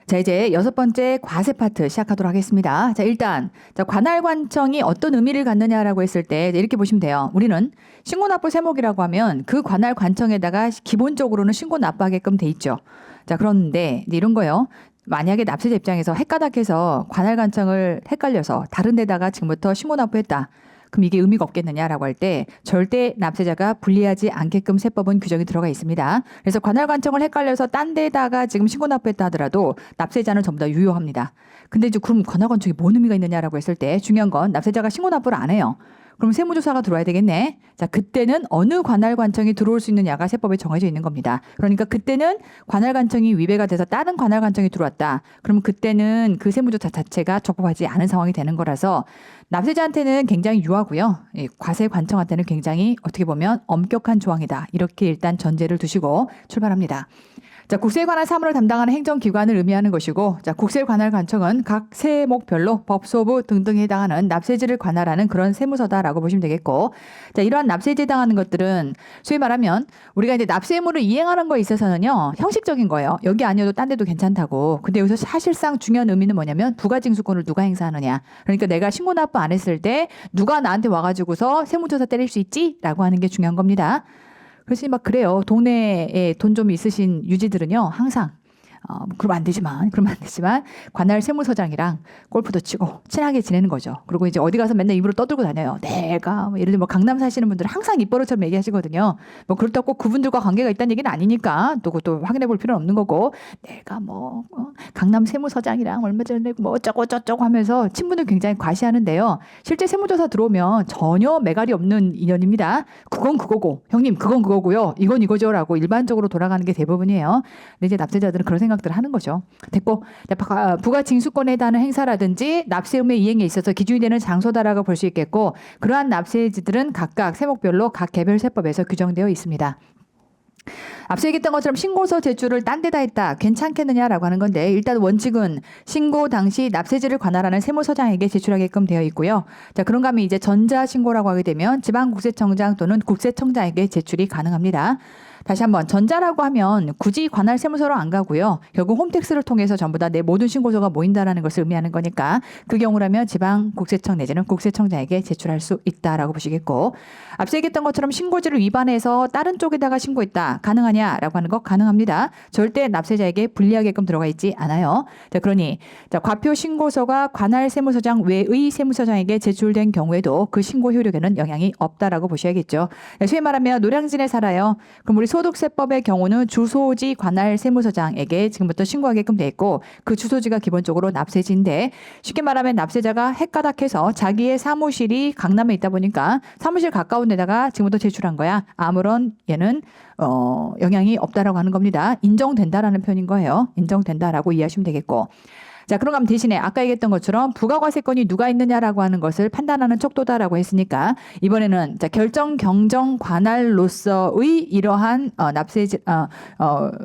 자, 이제 여섯 번째 과세 파트 시작하도록 하겠습니다. 자, 일단 관할관청이 어떤 의미를 갖느냐라고 했을 때 이렇게 보시면 돼요. 우리는 신고납부 세목이라고 하면 그 관할관청에다가 기본적으로는 신고납부하게끔 돼 있죠. 자, 그런데 이런 거요. 만약에 납세자 입장에서 헷가닥해서 관할관청을 헷갈려서 다른 데다가 지금부터 신고납부했다. 그럼 이게 의미가 없겠느냐라고 할 때 절대 납세자가 불리하지 않게끔 세법은 규정이 들어가 있습니다. 그래서 관할관청을 헷갈려서 딴 데다가 지금 신고납부했다 하더라도 납세자는 전부 다 유효합니다. 근데 이제 그럼 관할관청이 뭔 의미가 있느냐라고 했을 때 중요한 건 납세자가 신고납부를 안 해요. 그럼 세무조사가 들어와야 되겠네. 자, 그때는 어느 관할관청이 들어올 수 있느냐가 세법에 정해져 있는 겁니다. 그러니까 그때는 관할관청이 위배가 돼서 다른 관할관청이 들어왔다. 그러면 그때는 그 세무조사 자체가 적법하지 않은 상황이 되는 거라서 납세자한테는 굉장히 유하고요. 과세관청한테는 굉장히 어떻게 보면 엄격한 조항이다. 이렇게 일단 전제를 두시고 출발합니다. 자, 국세에 관한 사무를 담당하는 행정기관을 의미하는 것이고, 자, 국세관할관청은 각 세목별로 법소부 등등에 해당하는 납세지를 관할하는 그런 세무서다라고 보시면 되겠고, 자, 이러한 납세지에 해당하는 것들은 소위 말하면 우리가 이제 납세 의무를 이행하는 거에 있어서는요, 형식적인 거예요. 여기 아니어도 딴 데도 괜찮다고. 근데 여기서 사실상 중요한 의미는 뭐냐면 부가징수권을 누가 행사하느냐. 그러니까 내가 신고납부 안 했을 때 누가 나한테 와가지고서 세무조사 때릴 수 있지? 라고 하는 게 중요한 겁니다. 그래서 막 그래요. 동네에 돈 좀 있으신 유지들은요, 항상 그러면 안 되지만 관할 세무서장이랑 골프도 치고 친하게 지내는 거죠. 그리고 이제 어디 가서 맨날 입으로 떠들고 다녀요. 내가 예를 들면 강남 사시는 분들은 항상 입버릇처럼 얘기하시거든요. 뭐 그렇다고 꼭 그분들과 관계가 있다는 얘기는 아니니까 또 그것도 확인해 볼 필요는 없는 거고, 내가 강남 세무서장이랑 얼마 전에 뭐 어쩌고 저쩌고 하면서 친분을 굉장히 과시하는데요. 실제 세무조사 들어오면 전혀 매갈이 없는 인연입니다. 그건 그거고, 형님 그건 그거고요, 이건 이거죠라고 일반적으로 돌아가는 게 대부분이에요. 근데 이제 납세자들은 그런 생각들을 하는 거죠. 됐고, 부가징수권에 해당하는 행사라든지 납세 의무 이행에 있어서 기준이 되는 장소다라고 볼 수 있겠고, 그러한 납세지들은 각각 세목별로 각 개별 세법에서 규정되어 있습니다. 앞서 얘기했던 것처럼 신고서 제출을 딴 데다 했다. 괜찮겠느냐라고 하는 건데, 일단 원칙은 신고 당시 납세지를 관할하는 세무서장에게 제출하게끔 되어 있고요. 자, 그런가 하면 이제 전자신고라고 하게 되면 지방국세청장 또는 국세청장에게 제출이 가능합니다. 다시 한번 전자라고 하면 굳이 관할 세무서로 안 가고요. 결국 홈택스를 통해서 전부 다 내 모든 신고서가 모인다라는 것을 의미하는 거니까 그 경우라면 지방국세청 내지는 국세청장에게 제출할 수 있다라고 보시겠고, 앞서 얘기했던 것처럼 신고지를 위반해서 다른 쪽에다가 신고했다. 가능하냐라고 하는 거 가능합니다. 절대 납세자에게 불리하게끔 들어가 있지 않아요. 자, 그러니 과표 신고서가 관할 세무서장 외의 세무서장에게 제출된 경우에도 그 신고 효력에는 영향이 없다라고 보셔야겠죠. 소위 말하면 노량진에 살아요. 그럼 우리 소득세법의 경우는 주소지 관할 세무서장에게 지금부터 신고하게끔 돼 있고, 그 주소지가 기본적으로 납세지인데, 쉽게 말하면 납세자가 헷가닥해서 자기의 사무실이 강남에 있다 보니까 사무실 가까운 데다가 지금부터 제출한 거야. 아무런 얘는 영향이 없다라고 하는 겁니다. 인정된다라는 표현인 거예요. 인정된다라고 이해하시면 되겠고, 자, 그런가 하면 대신에 아까 얘기했던 것처럼 부가과세권이 누가 있느냐라고 하는 것을 판단하는 척도다라고 했으니까, 이번에는 결정 경정 관할로서의 이러한 납세지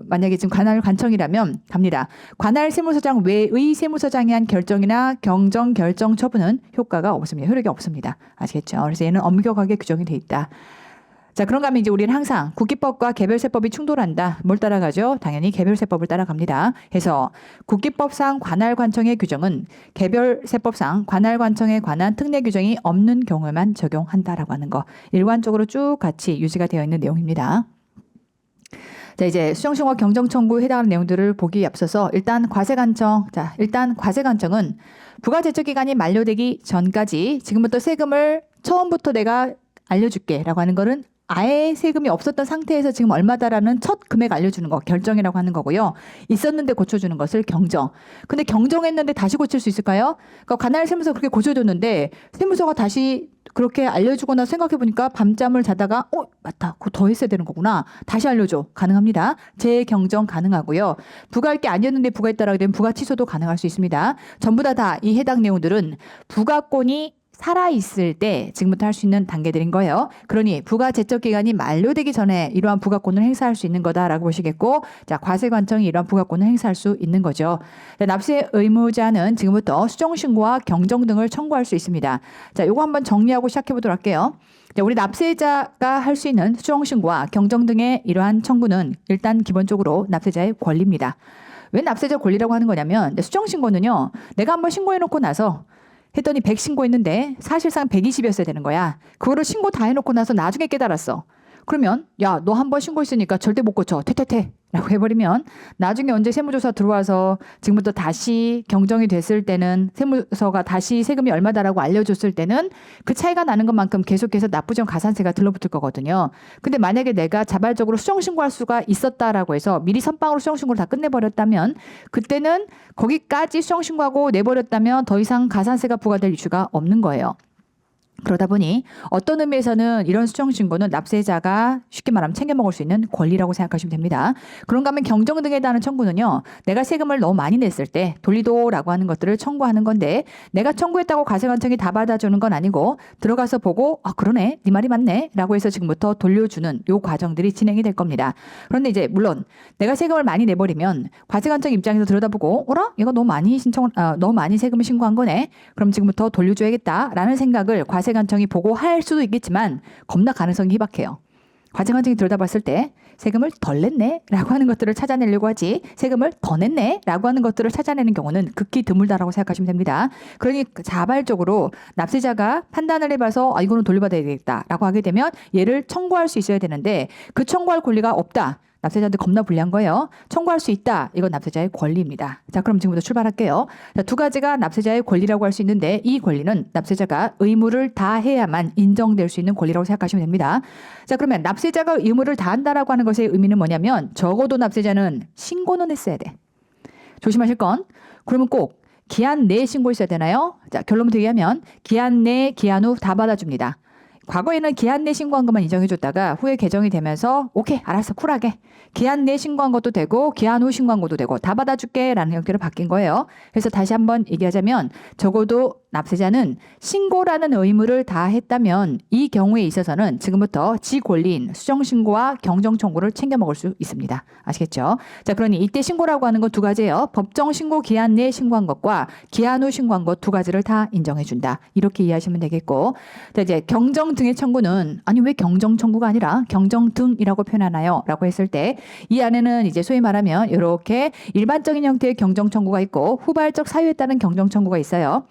만약에 지금 관할 관청이라면 갑니다. 관할 세무서장 외의 세무서장이 한 결정이나 경정 결정 처분은 효과가 없습니다. 효력이 없습니다. 아시겠죠? 그래서 얘는 엄격하게 규정이 돼 있다. 자, 그런가 하면 이제 우리는 항상 국기법과 개별세법이 충돌한다. 뭘 따라가죠? 당연히 개별세법을 따라갑니다. 해서 국기법상 관할관청의 규정은 개별세법상 관할관청에 관한 특례 규정이 없는 경우에만 적용한다라고 하는 거, 일관적으로 쭉 같이 유지가 되어 있는 내용입니다. 자, 이제 수정신고 경정청구에 해당하는 내용들을 보기에 앞서서 일단 과세관청. 자, 일단 과세관청은 부가제척기간이 만료되기 전까지 지금부터 세금을 처음부터 내가 알려줄게 라고 하는 거는 아예 세금이 없었던 상태에서 지금 얼마다라는 첫 금액 알려주는 거, 결정이라고 하는 거고요. 있었는데 고쳐주는 것을 경정. 근데 경정했는데 다시 고칠 수 있을까요? 그러니까 관할 세무서 그렇게 고쳐줬는데 세무서가 다시 그렇게 알려주거나 생각해보니까 밤잠을 자다가 맞다, 그거 더 했어야 되는 거구나, 다시 알려줘. 가능합니다. 재경정 가능하고요. 부과할 게 아니었는데 부과했다라고 되면 부과 취소도 가능할 수 있습니다. 전부 다 이 해당 내용들은 부과권이 살아있을 때 지금부터 할 수 있는 단계들인 거예요. 그러니 부가제척기간이 만료되기 전에 이러한 부가권을 행사할 수 있는 거다라고 보시겠고, 자, 과세관청이 이러한 부가권을 행사할 수 있는 거죠. 자, 납세 의무자는 지금부터 수정신고와 경정 등을 청구할 수 있습니다. 자, 요거 한번 정리하고 시작해 보도록 할게요. 자, 우리 납세자가 할 수 있는 수정신고와 경정 등의 이러한 청구는 일단 기본적으로 납세자의 권리입니다. 왜 납세자 권리라고 하는 거냐면 수정신고는요. 내가 한번 신고해놓고 나서 했더니 100 신고했는데 사실상 120이었어야 되는 거야. 그거를 신고 다 해놓고 나서 나중에 깨달았어. 그러면 야, 너 한 번 신고했으니까 절대 못 고쳐. 퇴퇴퇴. 라고 해버리면 나중에 언제 세무조사 들어와서 지금부터 다시 경정이 됐을 때는 세무서가 다시 세금이 얼마다라고 알려줬을 때는 그 차이가 나는 것만큼 계속해서 납부정 가산세가 들러붙을 거거든요. 근데 만약에 내가 자발적으로 수정신고할 수가 있었다라고 해서 미리 선빵으로 수정신고를 다 끝내버렸다면 그때는 거기까지 수정신고하고 내버렸다면 더 이상 가산세가 부과될 이유가 없는 거예요. 그러다 보니 어떤 의미에서는 이런 수정신고는 납세자가 쉽게 말하면 챙겨 먹을 수 있는 권리라고 생각하시면 됩니다. 그런가 하면 경정 등에 대한 청구는요. 내가 세금을 너무 많이 냈을 때 돌리도라고 하는 것들을 청구하는 건데 내가 청구했다고 과세관청이 다 받아주는 건 아니고 들어가서 보고 그러네 네 말이 맞네 라고 해서 지금부터 돌려주는 요 과정들이 진행이 될 겁니다. 그런데 이제 물론 내가 세금을 많이 내버리면 과세관청 입장에서 들여다보고 어라? 이거 너무 많이 너무 많이 세금을 신고한 거네. 그럼 지금부터 돌려줘야겠다라는 생각을 과세관청이 보고 할 수도 있겠지만 겁나 가능성이 희박해요. 과세관청이 들여다봤을 때 세금을 덜 냈네 라고 하는 것들을 찾아내려고 하지 세금을 더 냈네 라고 하는 것들을 찾아내는 경우는 극히 드물다라고 생각하시면 됩니다. 그러니 자발적으로 납세자가 판단을 해봐서 이거는 돌려받아야 되겠다 라고 하게 되면 얘를 청구할 수 있어야 되는데 그 청구할 권리가 없다. 납세자들 겁나 불리한 거예요. 청구할 수 있다. 이건 납세자의 권리입니다. 자, 그럼 지금부터 출발할게요. 자, 두 가지가 납세자의 권리라고 할 수 있는데 이 권리는 납세자가 의무를 다해야만 인정될 수 있는 권리라고 생각하시면 됩니다. 자, 그러면 납세자가 의무를 다한다라고 하는 것의 의미는 뭐냐면 적어도 납세자는 신고는 했어야 돼. 조심하실 건 그러면 꼭 기한 내에 신고했어야 되나요? 자, 결론부터 얘기하면 기한 내, 기한 후 다 받아줍니다. 과거에는 기한 내 신고한 것만 인정해줬다가 후에 개정이 되면서 오케이 알았어 쿨하게 기한 내 신고한 것도 되고 기한 후 신고한 것도 되고 다 받아줄게 라는 형태로 바뀐 거예요. 그래서 다시 한번 얘기하자면 적어도 납세자는 신고라는 의무를 다 했다면 이 경우에 있어서는 지금부터 지 권리인 수정신고와 경정청구를 챙겨 먹을 수 있습니다. 아시겠죠? 자, 그러니 이때 신고라고 하는 건 두 가지예요. 법정신고 기한 내에 신고한 것과 기한 후 신고한 것 두 가지를 다 인정해준다. 이렇게 이해하시면 되겠고 자, 이제 경정 등의 청구는 아니 왜 경정 청구가 아니라 경정 등이라고 표현하나요? 라고 했을 때 이 안에는 이제 소위 말하면 이렇게 일반적인 형태의 경정 청구가 있고 후발적 사유에 따른 경정 청구가 있어요.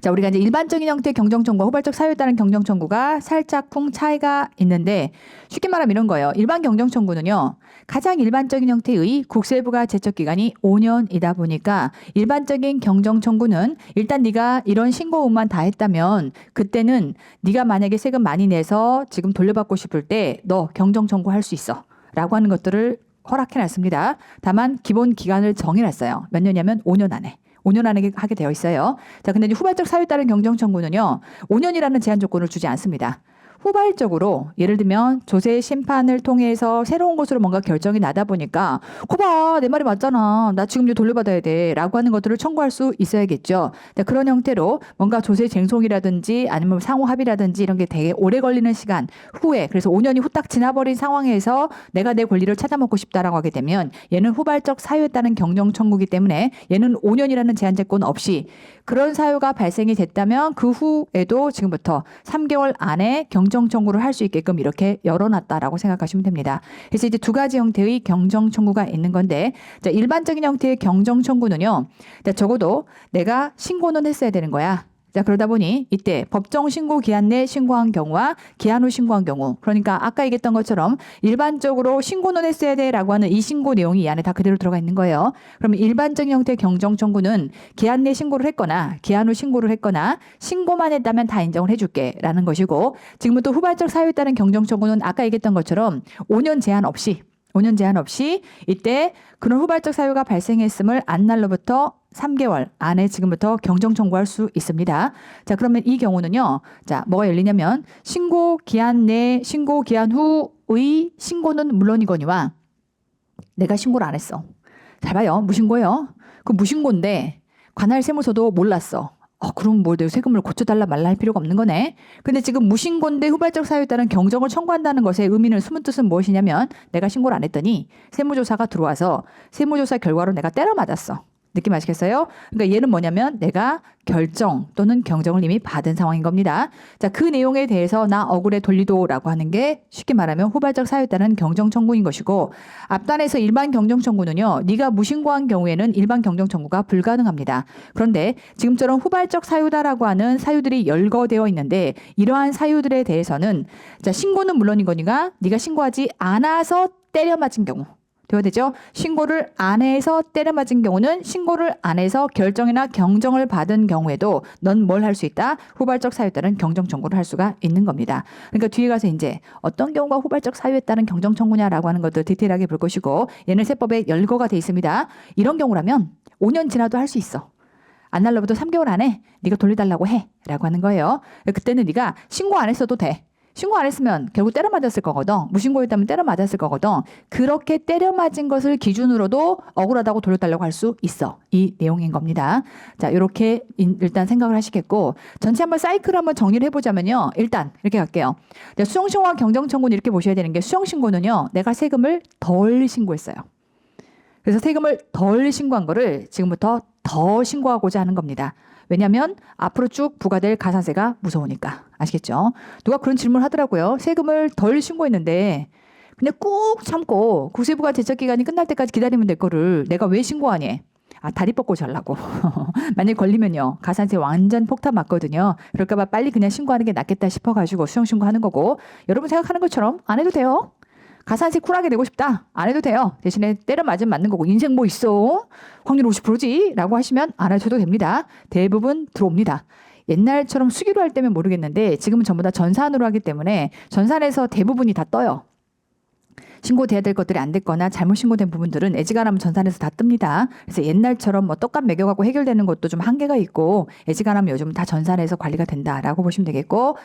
자, 우리가 이제 일반적인 형태의 경정청구와 후발적 사유에 따른 경정청구가 살짝쿵 차이가 있는데 쉽게 말하면 이런 거예요. 일반 경정청구는요. 가장 일반적인 형태의 국세부가 제척기간이 5년이다 보니까 일반적인 경정청구는 일단 네가 이런 신고 의무만 다 했다면 그때는 네가 만약에 세금 많이 내서 지금 돌려받고 싶을 때 너 경정청구할 수 있어 라고 하는 것들을 허락해놨습니다. 다만 기본 기간을 정해놨어요. 몇 년이냐면 5년 안에. 5년 안에 하게 되어 있어요. 자, 근데 이제 후발적 사유에 따른 경정청구는요. 5년이라는 제한 조건을 주지 않습니다. 후발적으로 예를 들면 조세 심판을 통해서 새로운 곳으로 뭔가 결정이 나다 보니까 거봐 내 말이 맞잖아 나 지금 이제 돌려받아야 돼 라고 하는 것들을 청구할 수 있어야겠죠. 그런 형태로 뭔가 조세 쟁송이라든지 아니면 상호 합의라든지 이런 게 되게 오래 걸리는 시간 후에 그래서 5년이 후딱 지나버린 상황에서 내가 내 권리를 찾아먹고 싶다라고 하게 되면 얘는 후발적 사유에 따른 경정 청구이기 때문에 얘는 5년이라는 제한 조건 없이 그런 사유가 발생이 됐다면 그 후에도 지금부터 3개월 안에 경정 청구를 할 수 있게끔 이렇게 열어놨다라고 생각하시면 됩니다. 그래서 이제 두 가지 형태의 경정 청구가 있는 건데 자, 일반적인 형태의 경정 청구는요. 자, 적어도 내가 신고는 했어야 되는 거야. 자, 그러다 보니 이때 법정 신고 기한 내 신고한 경우와 기한 후 신고한 경우 그러니까 아까 얘기했던 것처럼 일반적으로 신고는 했어야 돼라고 하는 이 신고 내용이 이 안에 다 그대로 들어가 있는 거예요. 그러면 일반적인 형태의 경정 청구는 기한 내 신고를 했거나 기한 후 신고를 했거나 신고만 했다면 다 인정을 해줄게 라는 것이고 지금부터 후발적 사유에 따른 경정 청구는 아까 얘기했던 것처럼 5년 제한 없이 이때 그런 후발적 사유가 발생했음을 안 날로부터 3개월 안에 지금부터 경정 청구할 수 있습니다. 자, 그러면 이 경우는요. 자, 뭐가 열리냐면 신고 기한 내, 신고 기한 후의 신고는 물론이거니와 내가 신고를 안 했어. 잘 봐요. 무신고예요. 그 무신고인데 관할 세무서도 몰랐어. 그럼 뭐 내가 세금을 고쳐달라 말라 할 필요가 없는 거네. 근데 지금 무신고인데 후발적 사유에 따른 경정을 청구한다는 것의 의미는 숨은 뜻은 무엇이냐면 내가 신고를 안 했더니 세무조사가 들어와서 세무조사 결과로 내가 때려 맞았어. 느낌 아시겠어요? 그러니까 얘는 뭐냐면 내가 결정 또는 경정을 이미 받은 상황인 겁니다. 자, 그 내용에 대해서 나 억울해 돌리도라고 하는 게 쉽게 말하면 후발적 사유에 따른 경정 청구인 것이고, 앞단에서 일반 경정 청구는요, 네가 무신고한 경우에는 일반 경정 청구가 불가능합니다. 그런데 지금처럼 후발적 사유다라고 하는 사유들이 열거되어 있는데, 이러한 사유들에 대해서는 자, 신고는 물론이거니와 네가 신고하지 않아서 때려 맞은 경우, 되어야 되죠. 신고를 안 해서 때려 맞은 경우는 신고를 안 해서 결정이나 경정을 받은 경우에도 넌 뭘 할 수 있다? 후발적 사유에 따른 경정 청구를 할 수가 있는 겁니다. 그러니까 뒤에 가서 이제 어떤 경우가 후발적 사유에 따른 경정 청구냐라고 하는 것도 디테일하게 볼 것이고, 얘는 세법에 열거가 돼 있습니다. 이런 경우라면 5년 지나도 할 수 있어. 안 날로부터 3개월 안에 네가 돌려달라고 해 라고 하는 거예요. 그때는 네가 신고 안 했어도 돼. 신고 안 했으면 결국 때려 맞았을 거거든. 무신고였다면 때려 맞았을 거거든. 그렇게 때려 맞은 것을 기준으로도 억울하다고 돌려달라고 할 수 있어. 이 내용인 겁니다. 자, 이렇게 일단 생각을 하시겠고, 전체 한번 사이클을 한번 정리를 해보자면요. 일단 이렇게 갈게요. 수정신고와 경정청구는 이렇게 보셔야 되는 게, 수정신고는요, 내가 세금을 덜 신고했어요. 그래서 세금을 덜 신고한 거를 지금부터 더 신고하고자 하는 겁니다. 왜냐하면 앞으로 쭉 부과될 가산세가 무서우니까. 아시겠죠? 누가 그런 질문을 하더라고요. 세금을 덜 신고했는데 그냥 꾹 참고 구세부가 제척기간이 끝날 때까지 기다리면 될 거를 내가 왜 신고하니? 아, 다리 뻗고 잘라고. 만약에 걸리면요, 가산세 완전 폭탄 맞거든요. 그럴까봐 빨리 그냥 신고하는 게 낫겠다 싶어가지고 수정신고하는 거고, 여러분 생각하는 것처럼 안 해도 돼요. 가산세 쿨하게 내고 싶다, 안 해도 돼요. 대신에 때려 맞으면 맞는 거고, 인생 뭐 있어? 확률 50%지? 라고 하시면 안 하셔도 됩니다. 대부분 들어옵니다. 옛날처럼 수기로 할 때면 모르겠는데 지금은 전부 다 전산으로 하기 때문에 전산에서 대부분이 다 떠요. 신고돼야 될 것들이 안 됐거나 잘못 신고된 부분들은 애지간하면 전산에서 다 뜹니다. 그래서 옛날처럼 뭐 떡값 매겨갖고 해결되는 것도 좀 한계가 있고, 애지간하면 요즘 다 전산에서 관리가 된다라고 보시면 되겠고,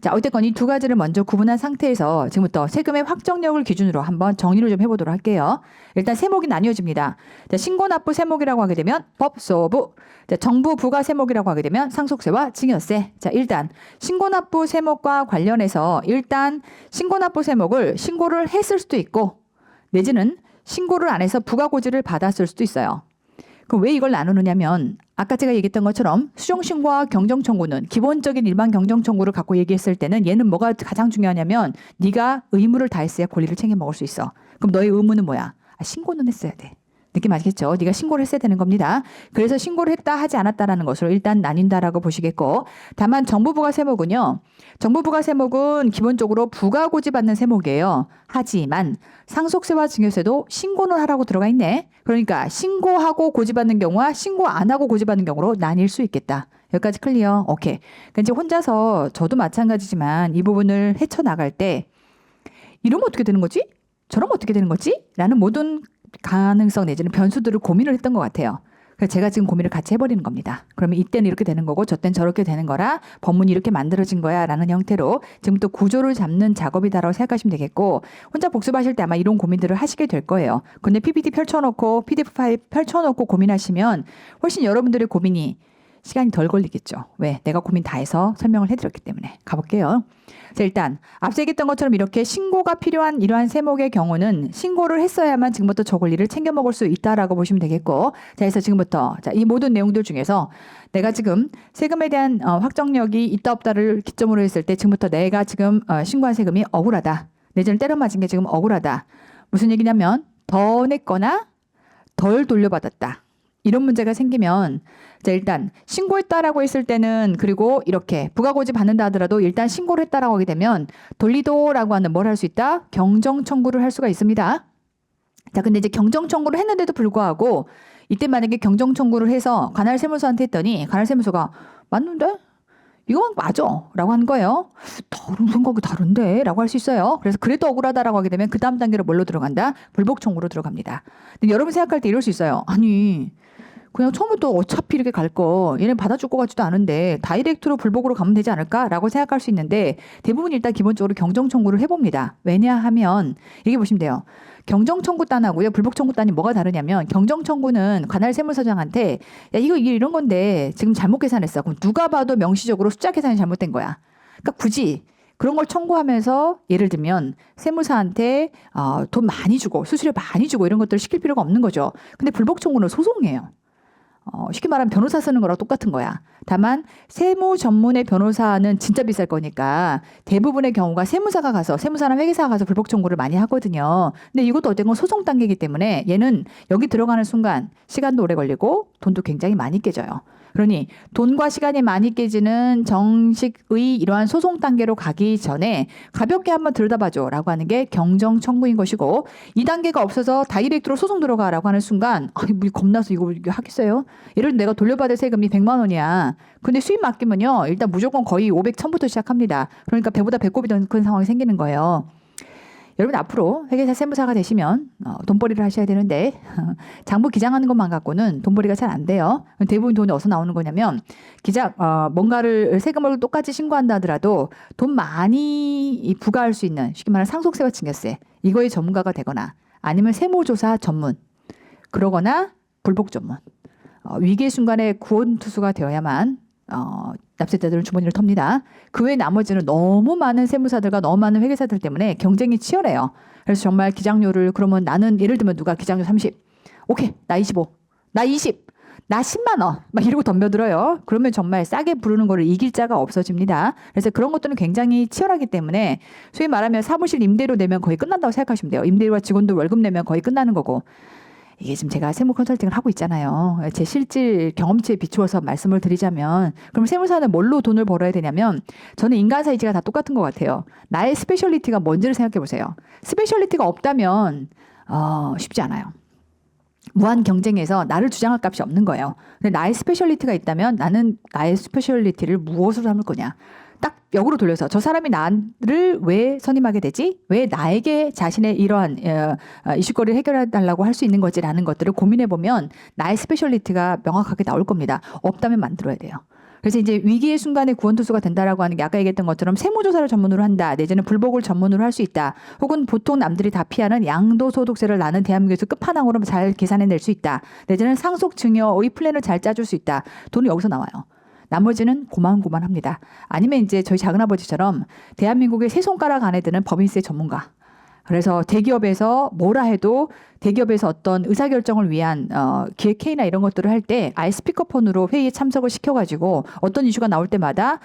자, 어쨌건 이 두 가지를 먼저 구분한 상태에서 지금부터 세금의 확정력을 기준으로 한번 정리를 좀 해보도록 할게요. 일단 세목이 나뉘어집니다. 자, 신고납부 세목이라고 하게 되면 법소부, 자, 정부 부가 세목이라고 하게 되면 상속세와 증여세. 자, 일단 신고납부 세목과 관련해서 일단 신고납부 세목을 신고를 했을 수도 있고, 내지는 신고를 안 해서 부가고지를 받았을 수도 있어요. 그럼 왜 이걸 나누느냐면, 아까 제가 얘기했던 것처럼 수정신고와 경정청구는 기본적인 일반 경정청구를 갖고 얘기했을 때는 얘는 뭐가 가장 중요하냐면, 네가 의무를 다했어야 권리를 챙겨 먹을 수 있어. 그럼 너의 의무는 뭐야? 아, 신고는 했어야 돼. 느낌 아시겠죠? 네가 신고를 했어야 되는 겁니다. 그래서 신고를 했다 하지 않았다라는 것으로 일단 나뉜다라고 보시겠고, 다만 정부부가 세목은요, 정부부가 세목은 기본적으로 부가고지 받는 세목이에요. 하지만 상속세와 증여세도 신고는 하라고 들어가 있네. 그러니까 신고하고 고지받는 경우와 신고 안 하고 고지받는 경우로 나뉠 수 있겠다. 여기까지 클리어? 오케이. 그러니까 이제 혼자서 저도 마찬가지지만 이 부분을 헤쳐나갈 때 이러면 어떻게 되는 거지? 저러면 어떻게 되는 거지? 라는 모든 가능성 내지는 변수들을 고민을 했던 것 같아요. 그래서 제가 지금 고민을 같이 해버리는 겁니다. 그러면 이때는 이렇게 되는 거고 저때는 저렇게 되는 거라 법문이 이렇게 만들어진 거야 라는 형태로 지금 또 구조를 잡는 작업이다라고 생각하시면 되겠고, 혼자 복습하실 때 아마 이런 고민들을 하시게 될 거예요. 근데 PPT 펼쳐놓고 PDF 파일 펼쳐놓고 고민하시면 훨씬 여러분들의 고민이 시간이 덜 걸리겠죠. 왜? 내가 고민 다 해서 설명을 해드렸기 때문에. 가볼게요. 자, 일단 앞서 얘기했던 것처럼 이렇게 신고가 필요한 이러한 세목의 경우는 신고를 했어야만 지금부터 저 권리를 챙겨 먹을 수 있다라고 보시면 되겠고, 자, 그래서 지금부터 자, 이 모든 내용들 중에서 내가 지금 세금에 대한 확정력이 있다 없다를 기점으로 했을 때 지금부터 내가 지금 신고한 세금이 억울하다, 내지는 때려 맞은 게 지금 억울하다. 무슨 얘기냐면 더 냈거나 덜 돌려받았다. 이런 문제가 생기면, 자, 일단 신고했다라고 했을 때는, 그리고 이렇게 부가고지 받는다 하더라도 일단 신고를 했다라고 하게 되면 돌리도라고 하는 뭘 할 수 있다? 경정 청구를 할 수가 있습니다. 자, 근데 이제 경정 청구를 했는데도 불구하고 이때 만약에 경정 청구를 해서 관할 세무서한테 했더니 관할 세무서가 맞는데? 이건 맞아 라고 하는 거예요. 다른 생각이 다른데 라고 할 수 있어요. 그래서 그래도 억울하다라고 하게 되면 그 다음 단계로 뭘로 들어간다? 불복 청구로 들어갑니다. 근데 여러분 생각할 때 이럴 수 있어요. 아니, 그냥 처음부터 어차피 이렇게 갈 거 얘네 받아줄 것 같지도 않은데 다이렉트로 불복으로 가면 되지 않을까라고 생각할 수 있는데, 대부분 일단 기본적으로 경정 청구를 해봅니다. 왜냐하면 이게 보시면 돼요. 경정 청구단하고요 불복 청구단이 뭐가 다르냐면, 경정 청구는 관할 세무서장한테 야, 이거 이런 건데 지금 잘못 계산했어. 그럼 누가 봐도 명시적으로 숫자 계산이 잘못된 거야. 그러니까 굳이 그런 걸 청구하면서 예를 들면 세무사한테 돈 많이 주고 수수료 많이 주고 이런 것들을 시킬 필요가 없는 거죠. 근데 불복 청구는 소송이에요. 쉽게 말하면 변호사 쓰는 거랑 똑같은 거야. 다만 세무 전문의 변호사는 진짜 비쌀 거니까 대부분의 경우가 세무사가 가서 세무사나 회계사가 가서 불복 청구를 많이 하거든요. 근데 이것도 어쨌건 소송 단계이기 때문에 얘는 여기 들어가는 순간 시간도 오래 걸리고 돈도 굉장히 많이 깨져요. 그러니 돈과 시간이 많이 깨지는 정식의 이러한 소송 단계로 가기 전에 가볍게 한번 들여다봐줘라고 하는 게 경정 청구인 것이고, 이 단계가 없어서 다이렉트로 소송 들어가라고 하는 순간 뭐 겁나서 이거 하겠어요? 예를 들어 내가 돌려받을 세금이 100만 원이야. 근데 수입 맡기면요 일단 무조건 거의 500, 1000부터 시작합니다. 그러니까 배보다 배꼽이 더 큰 상황이 생기는 거예요. 여러분 앞으로 회계사 세무사가 되시면 돈벌이를 하셔야 되는데 장부 기장하는 것만 갖고는 돈벌이가 잘 안 돼요. 대부분 돈이 어디서 나오는 거냐면 뭔가를 세금을 똑같이 신고한다 하더라도 돈 많이 부과할 수 있는 쉽게 말하면 상속세와 증여세 이거의 전문가가 되거나 아니면 세무조사 전문 그러거나 불복 전문 위기의 순간에 구원투수가 되어야만 납세자들은 주머니를 텁니다. 그 외 나머지는 너무 많은 세무사들과 너무 많은 회계사들 때문에 경쟁이 치열해요. 그래서 정말 기장료를 그러면 나는 예를 들면 누가 기장료 30, 오케이 나 25, 나 20, 나 10만 원 막 이러고 덤벼들어요. 그러면 정말 싸게 부르는 거를 이길 자가 없어집니다. 그래서 그런 것들은 굉장히 치열하기 때문에 소위 말하면 사무실 임대료 내면 거의 끝난다고 생각하시면 돼요. 임대료와 직원들 월급 내면 거의 끝나는 거고. 이게 지금 제가 세무 컨설팅을 하고 있잖아요. 제 실질 경험치에 비추어서 말씀을 드리자면 그럼 세무사는 뭘로 돈을 벌어야 되냐면 저는 인간사 이지가 다 똑같은 것 같아요. 나의 스페셜리티가 뭔지를 생각해 보세요. 스페셜리티가 없다면 쉽지 않아요. 무한 경쟁에서 나를 주장할 값이 없는 거예요. 근데 나의 스페셜리티가 있다면 나는 나의 스페셜리티를 무엇으로 삼을 거냐. 딱 역으로 돌려서 저 사람이 나를 왜 선임하게 되지? 왜 나에게 자신의 이러한 이슈거리를 해결해달라고 할 수 있는 거지라는 것들을 고민해보면 나의 스페셜리티가 명확하게 나올 겁니다. 없다면 만들어야 돼요. 그래서 이제 위기의 순간에 구원투수가 된다라고 하는 게 아까 얘기했던 것처럼 세무조사를 전문으로 한다. 내지는 불복을 전문으로 할 수 있다. 혹은 보통 남들이 다 피하는 양도소득세를 나는 대한민국에서 끝판왕으로 잘 계산해낼 수 있다. 내지는 상속증여의 플랜을 잘 짜줄 수 있다. 돈이 여기서 나와요. 나머지는 고만고만합니다. 아니면 이제 저희 작은아버지처럼 대한민국의 세 손가락 안에 드는 법인세 전문가. 그래서 대기업에서 뭐라 해도 대기업에서 어떤 의사결정을 위한 기획 회의나 이런 것들을 할 때 아예 스피커폰으로 회의에 참석을 시켜가지고 어떤 이슈가 나올 때마다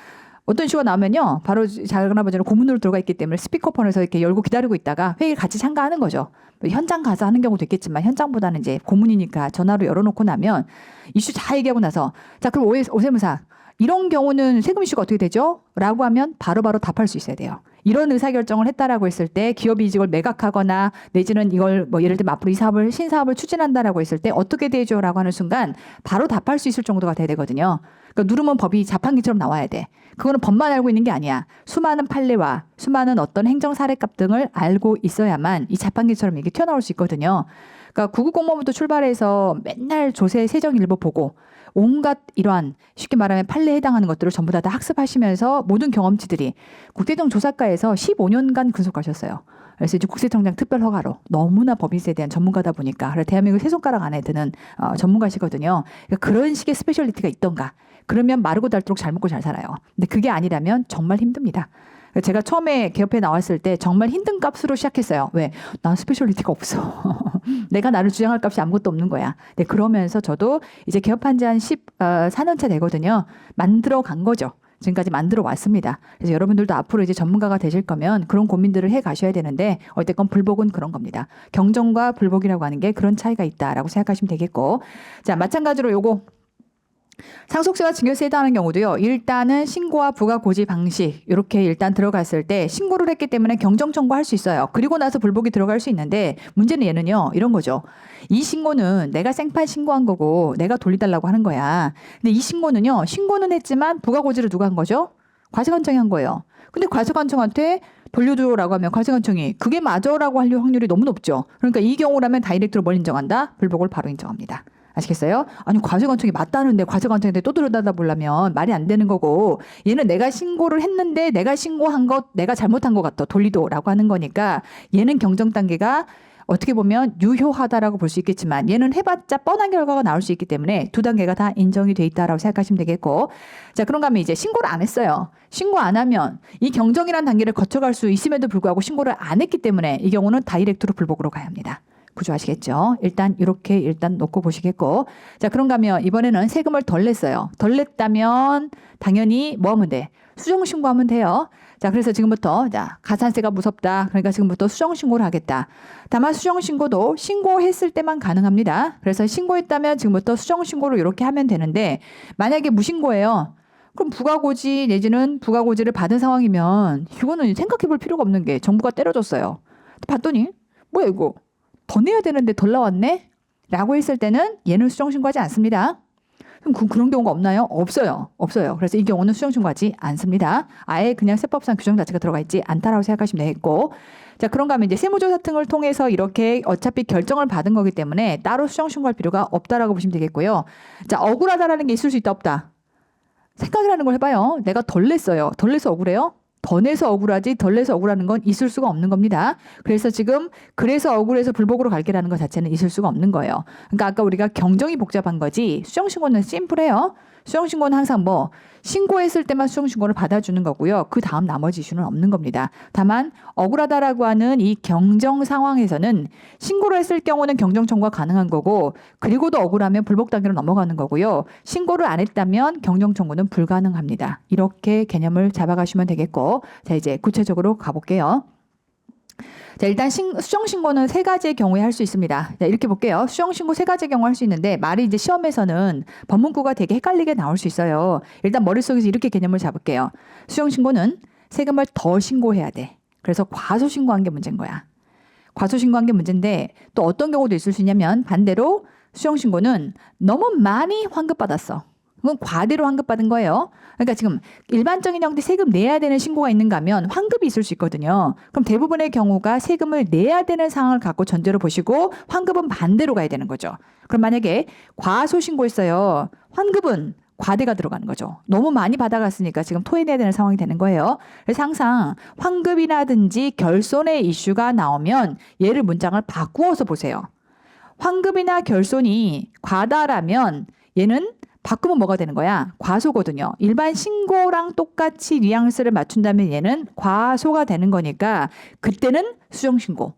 어떤 이슈가 나오면요. 바로 작은아버지는 고문으로 들어가 있기 때문에 스피커폰에서 이렇게 열고 기다리고 있다가 회의에 같이 참가하는 거죠. 현장 가서 하는 경우도 있겠지만 현장보다는 이제 고문이니까 전화로 열어놓고 나면 이슈 다 얘기하고 나서 자 그럼 오세무사 이런 경우는 세금 이슈가 어떻게 되죠? 라고 하면 바로바로 답할 수 있어야 돼요. 이런 의사결정을 했다라고 했을 때 기업이 이걸 매각하거나 내지는 이걸 뭐 예를 들면 앞으로 이 사업을 신사업을 추진한다라고 했을 때 어떻게 되죠? 라고 하는 순간 바로 답할 수 있을 정도가 돼야 되거든요. 그러니까 누르면 법이 자판기처럼 나와야 돼. 그거는 법만 알고 있는 게 아니야. 수많은 판례와 수많은 어떤 행정 사례값 등을 알고 있어야만 이 자판기처럼 이게 튀어나올 수 있거든요. 그러니까 구급공무원부터 출발해서 맨날 조세 세정일보 보고 온갖 이러한 쉽게 말하면 판례에 해당하는 것들을 전부 다 학습하시면서 모든 경험치들이 국세청 조사과에서 15년간 근속하셨어요. 그래서 이제 국세청장 특별 허가로 너무나 법인세에 대한 전문가다 보니까 그래서 대한민국 세 손가락 안에 드는 전문가시거든요. 그러니까 그런 식의 스페셜리티가 있던가. 그러면 마르고 닳도록 잘 먹고 잘 살아요. 근데 그게 아니라면 정말 힘듭니다. 제가 처음에 개업해 나왔을 때 정말 힘든 값으로 시작했어요. 왜? 난 스페셜리티가 없어. 내가 나를 주장할 값이 아무것도 없는 거야. 네, 그러면서 저도 이제 개업한 지 한 14년 차 되거든요. 만들어 간 거죠. 지금까지 만들어 왔습니다. 그래서 여러분들도 앞으로 이제 전문가가 되실 거면 그런 고민들을 해 가셔야 되는데 어쨌건 불복은 그런 겁니다. 경정과 불복이라고 하는 게 그런 차이가 있다라고 생각하시면 되겠고. 자, 마찬가지로 요거 상속세와 증여세에 해당하는 경우도요. 일단은 신고와 부가 고지 방식 이렇게 일단 들어갔을 때 신고를 했기 때문에 경정 청구할 수 있어요. 그리고 나서 불복이 들어갈 수 있는데 문제는 얘는요. 이런 거죠. 이 신고는 내가 생판 신고한 거고 내가 돌려달라고 하는 거야. 근데 이 신고는요. 신고는 했지만 부가 고지를 누가 한 거죠? 과세관청이 한 거예요. 근데 과세관청한테 돌려줘라고 하면 과세관청이 그게 맞아라고 할 확률이 너무 높죠. 그러니까 이 경우라면 다이렉트로 뭘 인정한다? 불복을 바로 인정합니다. 아시겠어요? 아니 과세관청이 맞다는데 과세관청한테 또 들여다다 보려면 말이 안 되는 거고 얘는 내가 신고를 했는데 내가 신고한 것 내가 잘못한 것 같아 돌리도라고 하는 거니까 얘는 경정 단계가 어떻게 보면 유효하다라고 볼 수 있겠지만 얘는 해봤자 뻔한 결과가 나올 수 있기 때문에 두 단계가 다 인정이 돼 있다라고 생각하시면 되겠고 자 그런가 하면 이제 신고를 안 했어요. 신고 안 하면 이 경정이라는 단계를 거쳐갈 수 있음에도 불구하고 신고를 안 했기 때문에 이 경우는 다이렉트로 불복으로 가야 합니다. 구조 아시겠죠? 일단 일단 놓고 보시겠고. 자, 그런가 하면 이번에는 세금을 덜 냈어요. 덜 냈다면 당연히 뭐 하면 돼? 수정신고하면 돼요. 자, 그래서 지금부터 자, 가산세가 무섭다. 그러니까 지금부터 수정신고를 하겠다. 다만 수정신고도 신고했을 때만 가능합니다. 그래서 신고했다면 지금부터 수정신고를 이렇게 하면 되는데 만약에 무신고예요. 그럼 부가고지 내지는 부가고지를 받은 상황이면 이거는 생각해 볼 필요가 없는 게 정부가 때려줬어요. 봤더니 뭐야 이거 더 내야 되는데 덜 나왔네? 라고 했을 때는 얘는 수정신고하지 않습니다. 그럼 그런 경우가 없나요? 없어요. 없어요. 그래서 이 경우는 수정신고하지 않습니다. 아예 그냥 세법상 규정 자체가 들어가 있지 않다라고 생각하시면 되겠고. 자, 그런가 하면 이제 세무조사 등을 통해서 이렇게 어차피 결정을 받은 거기 때문에 따로 수정신고할 필요가 없다라고 보시면 되겠고요. 자, 억울하다라는 게 있을 수 있다 없다. 생각을 하는 걸 해봐요. 내가 덜 냈어요. 덜 내서 억울해요? 더 내서 억울하지 덜 내서 억울하는 건 있을 수가 없는 겁니다. 그래서 지금 그래서 억울해서 불복으로 갈게라는 것 자체는 있을 수가 없는 거예요. 그러니까 아까 우리가 경정이 복잡한 거지 수정신고는 심플해요. 수정신고는 항상 뭐 신고했을 때만 수정신고를 받아주는 거고요. 그 다음 나머지 이슈는 없는 겁니다. 다만 억울하다라고 하는 이 경정 상황에서는 신고를 했을 경우는 경정 청구가 가능한 거고 그리고도 억울하면 불복 단계로 넘어가는 거고요. 신고를 안 했다면 경정 청구는 불가능합니다. 이렇게 개념을 잡아가시면 되겠고 자 이제 구체적으로 가볼게요. 자, 일단 수정신고는 세 가지의 경우에 할 수 있습니다. 자, 이렇게 볼게요. 수정신고 세 가지의 경우 할 수 있는데 말이 이제 시험에서는 법문구가 되게 헷갈리게 나올 수 있어요. 일단 머릿속에서 이렇게 개념을 잡을게요. 수정신고는 세금을 더 신고해야 돼. 그래서 과소신고한 게 문제인 거야. 과소신고한 게 문제인데 또 어떤 경우도 있을 수 있냐면 반대로 수정신고는 너무 많이 환급받았어. 그건 과대로 환급받은 거예요. 그러니까 지금 일반적인 형태 세금 내야 되는 신고가 있는가 하면 환급이 있을 수 있거든요. 그럼 대부분의 경우가 세금을 내야 되는 상황을 갖고 전제로 보시고 환급은 반대로 가야 되는 거죠. 그럼 만약에 과소신고했어요. 환급은 과대가 들어가는 거죠. 너무 많이 받아갔으니까 지금 토해내야 되는 상황이 되는 거예요. 그래서 항상 환급이라든지 결손의 이슈가 나오면 얘를 문장을 바꾸어서 보세요. 환급이나 결손이 과다라면 얘는 바꾸면 뭐가 되는 거야? 과소거든요. 일반 신고랑 똑같이 뉘앙스를 맞춘다면 얘는 과소가 되는 거니까 그때는 수정신고.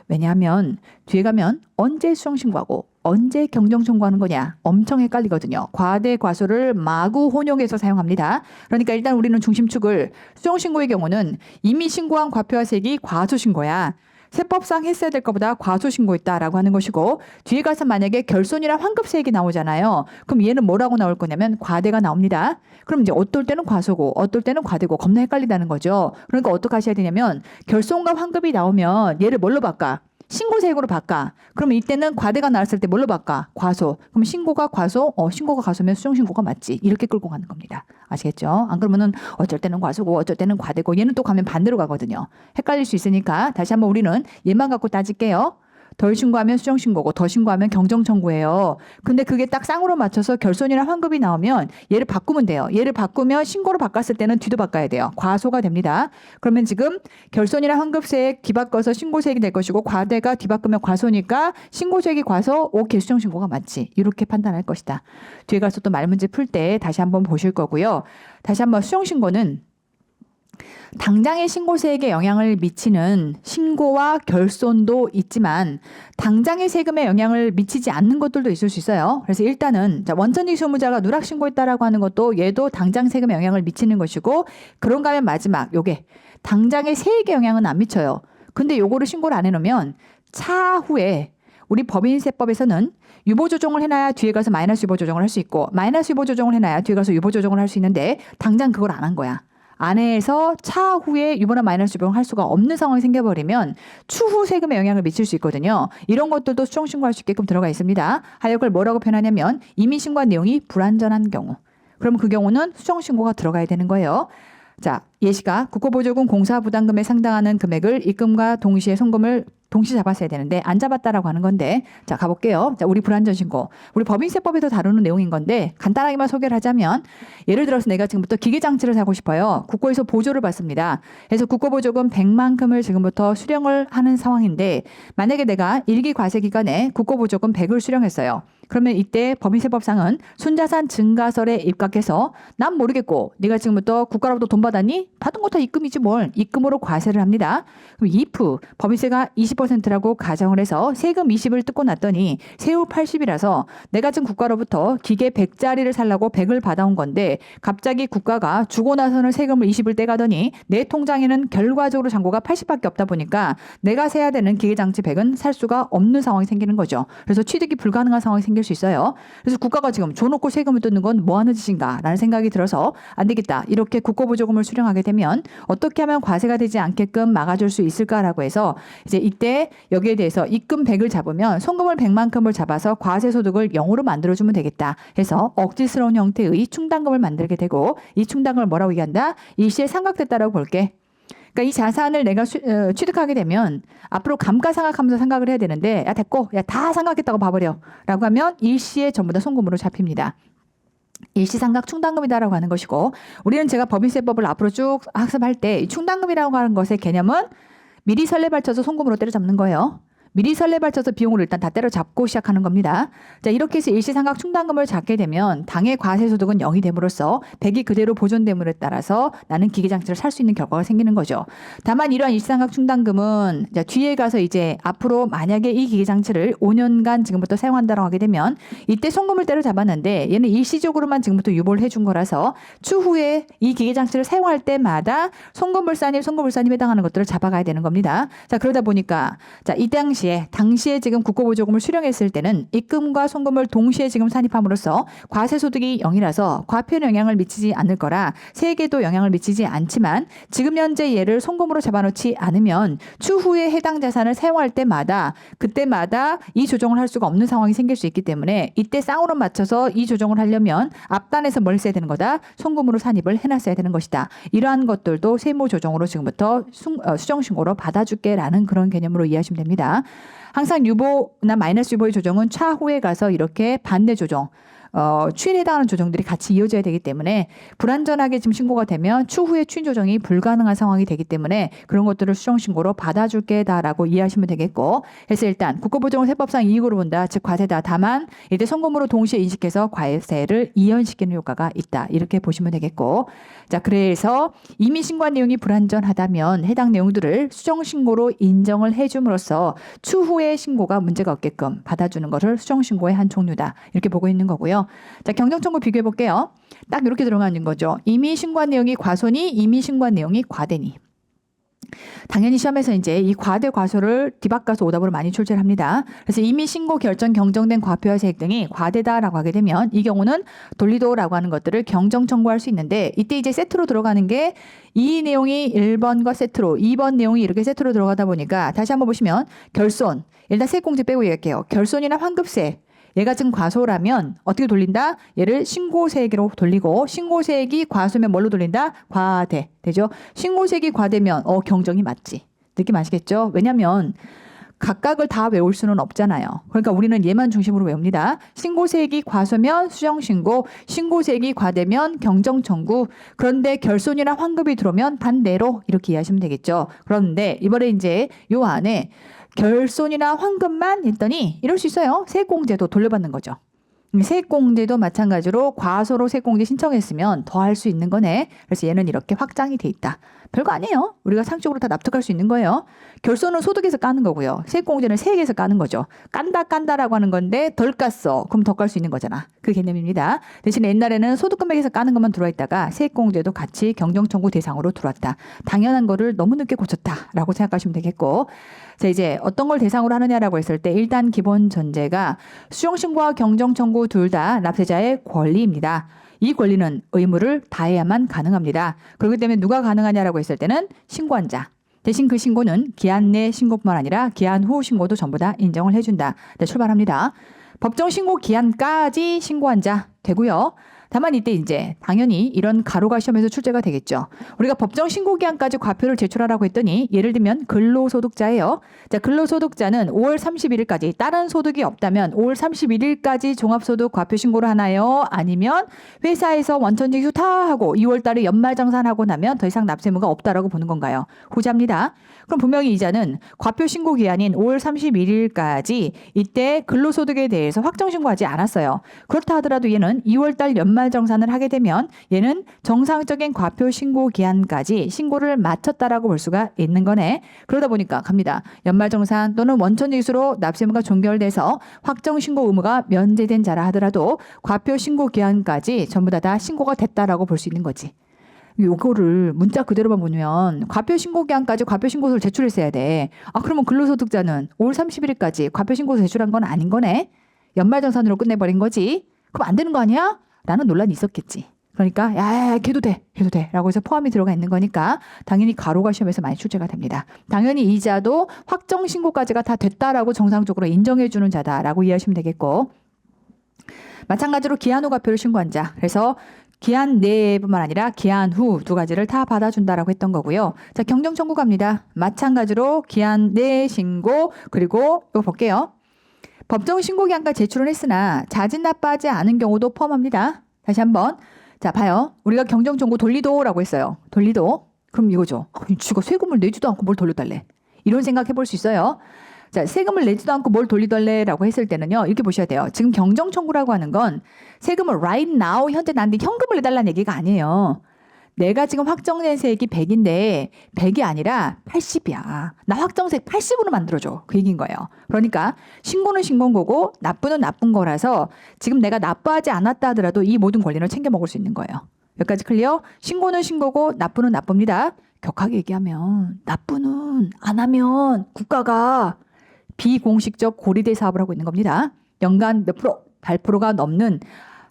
왜냐하면 뒤에 가면 언제 수정신고하고 언제 경정청구하는 거냐 엄청 헷갈리거든요. 과대 과소를 마구 혼용해서 사용합니다. 그러니까 일단 우리는 중심축을 수정신고의 경우는 이미 신고한 과표와 세액이 과소신고야. 세법상 했어야 될 것보다 과소신고했다라고 하는 것이고 뒤에 가서 만약에 결손이랑 환급세액이 나오잖아요. 그럼 얘는 뭐라고 나올 거냐면 과대가 나옵니다. 그럼 이제 어떨 때는 과소고 어떨 때는 과대고 겁나 헷갈리다는 거죠. 그러니까 어떻게 하셔야 되냐면 결손과 환급이 나오면 얘를 뭘로 바꿔? 신고세액으로 바꿔. 그러면 이때는 과대가 나왔을 때 뭘로 바꿔? 과소. 그럼 신고가 과소? 신고가 과소면 수정신고가 맞지. 이렇게 끌고 가는 겁니다. 아시겠죠? 안 그러면은 어쩔 때는 과소고 어쩔 때는 과대고 얘는 또 가면 반대로 가거든요. 헷갈릴 수 있으니까 다시 한번 우리는 얘만 갖고 따질게요. 덜 신고하면 수정신고고 더 신고하면 경정청구예요. 근데 그게 딱 쌍으로 맞춰서 결손이나 환급이 나오면 얘를 바꾸면 돼요. 얘를 바꾸면 신고로 바꿨을 때는 뒤도 바꿔야 돼요. 과소가 됩니다. 그러면 지금 결손이나 환급세액 뒤바꿔서 신고세액이 될 것이고 과대가 뒤바꾸면 과소니까 신고세액이 과소, 오케이 수정신고가 맞지. 이렇게 판단할 것이다. 뒤에 가서 또 말문제 풀 때 다시 한번 보실 거고요. 다시 한번 수정신고는 당장의 신고세액에 영향을 미치는 신고와 결손도 있지만 당장의 세금에 영향을 미치지 않는 것들도 있을 수 있어요. 그래서 일단은 원천직 소유자가 누락 신고했다라고 하는 것도 얘도 당장 세금에 영향을 미치는 것이고 그런가 하면 마지막 요게 당장의 세액에 영향은 안 미쳐요. 근데 요거를 신고를 안 해놓으면 차후에 우리 법인세법에서는 유보 조정을 해놔야 뒤에 가서 마이너스 유보 조정을 할 수 있고 마이너스 유보 조정을 해놔야 뒤에 가서 유보 조정을 할 수 있는데 당장 그걸 안 한 거야. 안 해서 차후에 유보나 마이너스 유보를 할 수가 없는 상황이 생겨버리면 추후 세금에 영향을 미칠 수 있거든요. 이런 것들도 수정신고할 수 있게끔 들어가 있습니다. 하여간 뭐라고 표현하냐면 이미 신고한 내용이 불완전한 경우. 그러면 그 경우는 수정신고가 들어가야 되는 거예요. 자, 예시가 국고보조금 공사부담금에 상당하는 금액을 입금과 동시에 송금을 동시 잡았어야 되는데 안 잡았다라고 하는 건데 자 가볼게요. 자 우리 불완전 신고 우리 법인세법에서 다루는 내용인 건데 간단하게만 소개를 하자면 예를 들어서 내가 지금부터 기계장치를 사고 싶어요. 국고에서 보조를 받습니다. 그래서 국고보조금 100만큼을 지금부터 수령을 하는 상황인데 만약에 내가 1기 과세 기간에 국고보조금 100을 수령했어요. 그러면 이때 법인세법상은 순자산 증가설에 입각해서 난 모르겠고 네가 지금부터 국가로부터 돈 받았니? 받은 거 다 입금이지 뭘. 입금으로 과세를 합니다. 그럼 if 법인세가 20%라고 가정을 해서 세금 20을 뜯고 났더니 세후 80이라서 내가 지금 국가로부터 기계 100짜리를 살라고 100을 받아온 건데 갑자기 국가가 주고 나서는 세금을 20을 떼가더니 내 통장에는 결과적으로 잔고가 80밖에 없다 보니까 내가 세야 되는 기계장치 100은 살 수가 없는 상황이 생기는 거죠. 그래서 취득이 불가능한 상황이 생길 수 있어요. 그래서 국가가 지금 줘놓고 세금을 뜯는 건 뭐 하는 짓인가 라는 생각이 들어서 안 되겠다. 이렇게 국고보조금을 수령하게 되면 어떻게 하면 과세가 되지 않게끔 막아줄 수 있을까라고 해서 이제 이때 여기에 대해서 입금 100을 잡으면 송금을 100만큼을 잡아서 과세 소득을 0으로 만들어주면 되겠다 해서 억지스러운 형태의 충당금을 만들게 되고 이 충당금을 뭐라고 얘기한다? 일시에 상각됐다라고 볼게. 그러니까 이 자산을 내가 취득하게 되면 앞으로 감가상각하면서 생각을 해야 되는데 야 됐고 야 다 상각했다고 봐버려 라고 하면 일시에 전부 다 송금으로 잡힙니다. 일시상각 충당금이다라고 하는 것이고 우리는 제가 법인세법을 앞으로 쭉 학습할 때 이 충당금이라고 하는 것의 개념은 미리 설레발쳐서 송금으로 때려잡는 거예요. 미리 설레발쳐서 비용을 일단 다 때려잡고 시작하는 겁니다. 자, 이렇게 해서 일시상각 충당금을 잡게 되면 당해 과세소득은 0이 됨으로써 100이 그대로 보존됨으로 따라서 나는 기계장치를 살 수 있는 결과가 생기는 거죠. 다만 이러한 일시상각 충당금은 뒤에 가서 이제 앞으로 만약에 이 기계장치를 5년간 지금부터 사용한다고 하게 되면 이때 송금을 때려잡았는데 얘는 일시적으로만 지금부터 유보를 해준 거라서 추후에 이 기계장치를 사용할 때마다 송금불사님 해당하는 것들을 잡아가야 되는 겁니다. 자, 그러다 보니까 자, 이 당시에 지금 국고보조금을 수령했을 때는 입금과 송금을 동시에 지금 산입함으로써 과세소득이 0이라서 과표에 영향을 미치지 않을 거라 세액에도 영향을 미치지 않지만 지금 현재 얘를 송금으로 잡아놓지 않으면 추후에 해당 자산을 사용할 때마다 그때마다 이 조정을 할 수가 없는 상황이 생길 수 있기 때문에 이때 쌍으로 맞춰서 이 조정을 하려면 앞단에서 뭘 써야 되는 거다? 송금으로 산입을 해놨어야 되는 것이다. 이러한 것들도 세무조정으로 지금부터 수정신고로 받아줄게라는 그런 개념으로 이해하시면 됩니다. 항상 유보나 마이너스 유보의 조정은 차후에 가서 이렇게 반대 조정, 추인에 해당하는 조정들이 같이 이어져야 되기 때문에 불완전하게 지금 신고가 되면 추후에 추인 조정이 불가능한 상황이 되기 때문에 그런 것들을 수정신고로 받아줄게다라고 이해하시면 되겠고 그래서 일단 국고보조금 세법상 이익으로 본다. 즉 과세다. 다만 이때 송금으로 동시에 인식해서 과세를 이연시키는 효과가 있다. 이렇게 보시면 되겠고 자 그래서 이미 신고한 내용이 불완전하다면 해당 내용들을 수정신고로 인정을 해줌으로써 추후에 신고가 문제가 없게끔 받아주는 것을 수정신고의 한 종류다. 이렇게 보고 있는 거고요. 자, 경정청구 비교해 볼게요. 딱 이렇게 들어가는 거죠. 이미 신고한 내용이 과소니, 이미 신고한 내용이 과대니. 당연히 시험에서 이제 이 과대 과소를 뒤바꿔서 오답으로 많이 출제를 합니다. 그래서 이미 신고 결정 경정된 과표와 세액 등이 과대다라고 하게 되면 이 경우는 돌리도라고 하는 것들을 경정 청구할 수 있는데 이때 이제 세트로 들어가는 게 이 내용이 1번과 세트로 2번 내용이 이렇게 세트로 들어가다 보니까 다시 한번 보시면 결손 일단 세액공제 빼고 얘기할게요. 결손이나 환급세 얘가 지금 과소라면 어떻게 돌린다? 얘를 신고세액으로 돌리고 신고세액이 과소면 뭘로 돌린다? 과대. 되죠? 신고세액이 과대면 경정이 맞지. 느낌 아시겠죠? 왜냐면 각각을 다 외울 수는 없잖아요. 그러니까 우리는 얘만 중심으로 외웁니다. 신고세액이 과소면 수정신고, 신고세액이 과대면 경정청구, 그런데 결손이나 환급이 들어오면 반대로 이렇게 이해하시면 되겠죠. 그런데 이번에 이제 요 안에 결손이나 환급만 했더니 이럴 수 있어요. 세액공제도 돌려받는 거죠. 세액공제도 마찬가지로 과소로 세액공제 신청했으면 더 할 수 있는 거네. 그래서 얘는 이렇게 확장이 돼 있다. 별거 아니에요. 우리가 상식적으로 다 납득할 수 있는 거예요. 결손은 소득에서 까는 거고요. 세액공제는 세액에서 까는 거죠. 깐다라고 하는 건데 덜 깠어. 그럼 더 깔 수 있는 거잖아. 그 개념입니다. 대신에 옛날에는 소득금액에서 까는 것만 들어와 있다가 세액공제도 같이 경정청구 대상으로 들어왔다. 당연한 거를 너무 늦게 고쳤다라고 생각하시면 되겠고 자 이제 어떤 걸 대상으로 하느냐라고 했을 때 일단 기본 전제가 수정신고와 경정청구 둘 다 납세자의 권리입니다. 이 권리는 의무를 다해야만 가능합니다. 그렇기 때문에 누가 가능하냐라고 했을 때는 신고한 자. 대신 그 신고는 기한 내 신고뿐만 아니라 기한 후 신고도 전부 다 인정을 해준다. 네, 출발합니다. 법정 신고 기한까지 신고한 자 되고요. 다만 이때 이제 당연히 이런 가로가 시험에서 출제가 되겠죠. 우리가 법정 신고 기한까지 과표를 제출하라고 했더니 예를 들면 근로소득자예요. 자, 근로소득자는 5월 31일까지 다른 소득이 없다면 5월 31일까지 종합소득 과표 신고를 하나요? 아니면 회사에서 원천징수 다 하고 2월 달에 연말정산하고 나면 더 이상 납세무가 없다라고 보는 건가요? 후자입니다. 그럼 분명히 이자는 과표 신고 기한인 5월 31일까지 이때 근로소득에 대해서 확정 신고하지 않았어요. 그렇다 하더라도 얘는 2월 달 연말정산을 하게 되면 얘는 정상적인 과표 신고 기한까지 신고를 마쳤다라고 볼 수가 있는 거네. 그러다 보니까 갑니다. 연말정산 또는 원천징수로 납세무가 종결돼서 확정 신고 의무가 면제된 자라 하더라도 과표 신고 기한까지 전부 다 신고가 됐다라고 볼 수 있는 거지. 요거를 문자 그대로만 보면 과표 신고 기한까지 과표 신고서를 제출했어야 돼. 아, 그러면 근로소득자는 5월 31일까지 과표 신고서 제출한 건 아닌 거네. 연말정산으로 끝내버린 거지. 그럼 안 되는 거 아니야? 라는 논란이 있었겠지. 그러니까 야, 걔도 돼 라고 해서 포함이 들어가 있는 거니까 당연히 가로가 시험에서 많이 출제가 됩니다. 당연히 이자도 확정 신고까지가 다 됐다라고 정상적으로 인정해 주는 자다라고 이해하시면 되겠고, 마찬가지로 기한 후 과표를 신고한 자, 그래서 기한 내뿐만 아니라 기한 후 두 가지를 다 받아준다라고 했던 거고요. 자, 경정 청구 갑니다. 마찬가지로 기한 내 신고, 그리고 이거 볼게요. 법정 신고 기한까지 제출은 했으나 자진 납부하지 않은 경우도 포함합니다. 다시 한번. 자, 봐요. 우리가 경정 청구 돌리도라고 했어요. 돌리도. 그럼 이거죠. 쥐가 세금을 내지도 않고 뭘 돌려달래. 이런 생각 해볼 수 있어요. 자, 세금을 내지도 않고 뭘 돌리달래라고 했을 때는요, 이렇게 보셔야 돼요. 지금 경정 청구라고 하는 건 세금을 right now 현재 나한테 현금을 내달라는 얘기가 아니에요. 내가 지금 확정된 세액이 100인데 100이 아니라 80이야. 나 확정세액 80으로 만들어줘. 그 얘기인 거예요. 그러니까 신고는 신고인 거고 납부는 나쁜 거라서 지금 내가 납부하지 않았다 하더라도 이 모든 권리를 챙겨 먹을 수 있는 거예요. 여기까지 클리어? 신고는 신고고 납부는 납부입니다. 격하게 얘기하면 납부는 안 하면 국가가 비공식적 고리대 사업을 하고 있는 겁니다. 연간 몇 프로? 8%가 넘는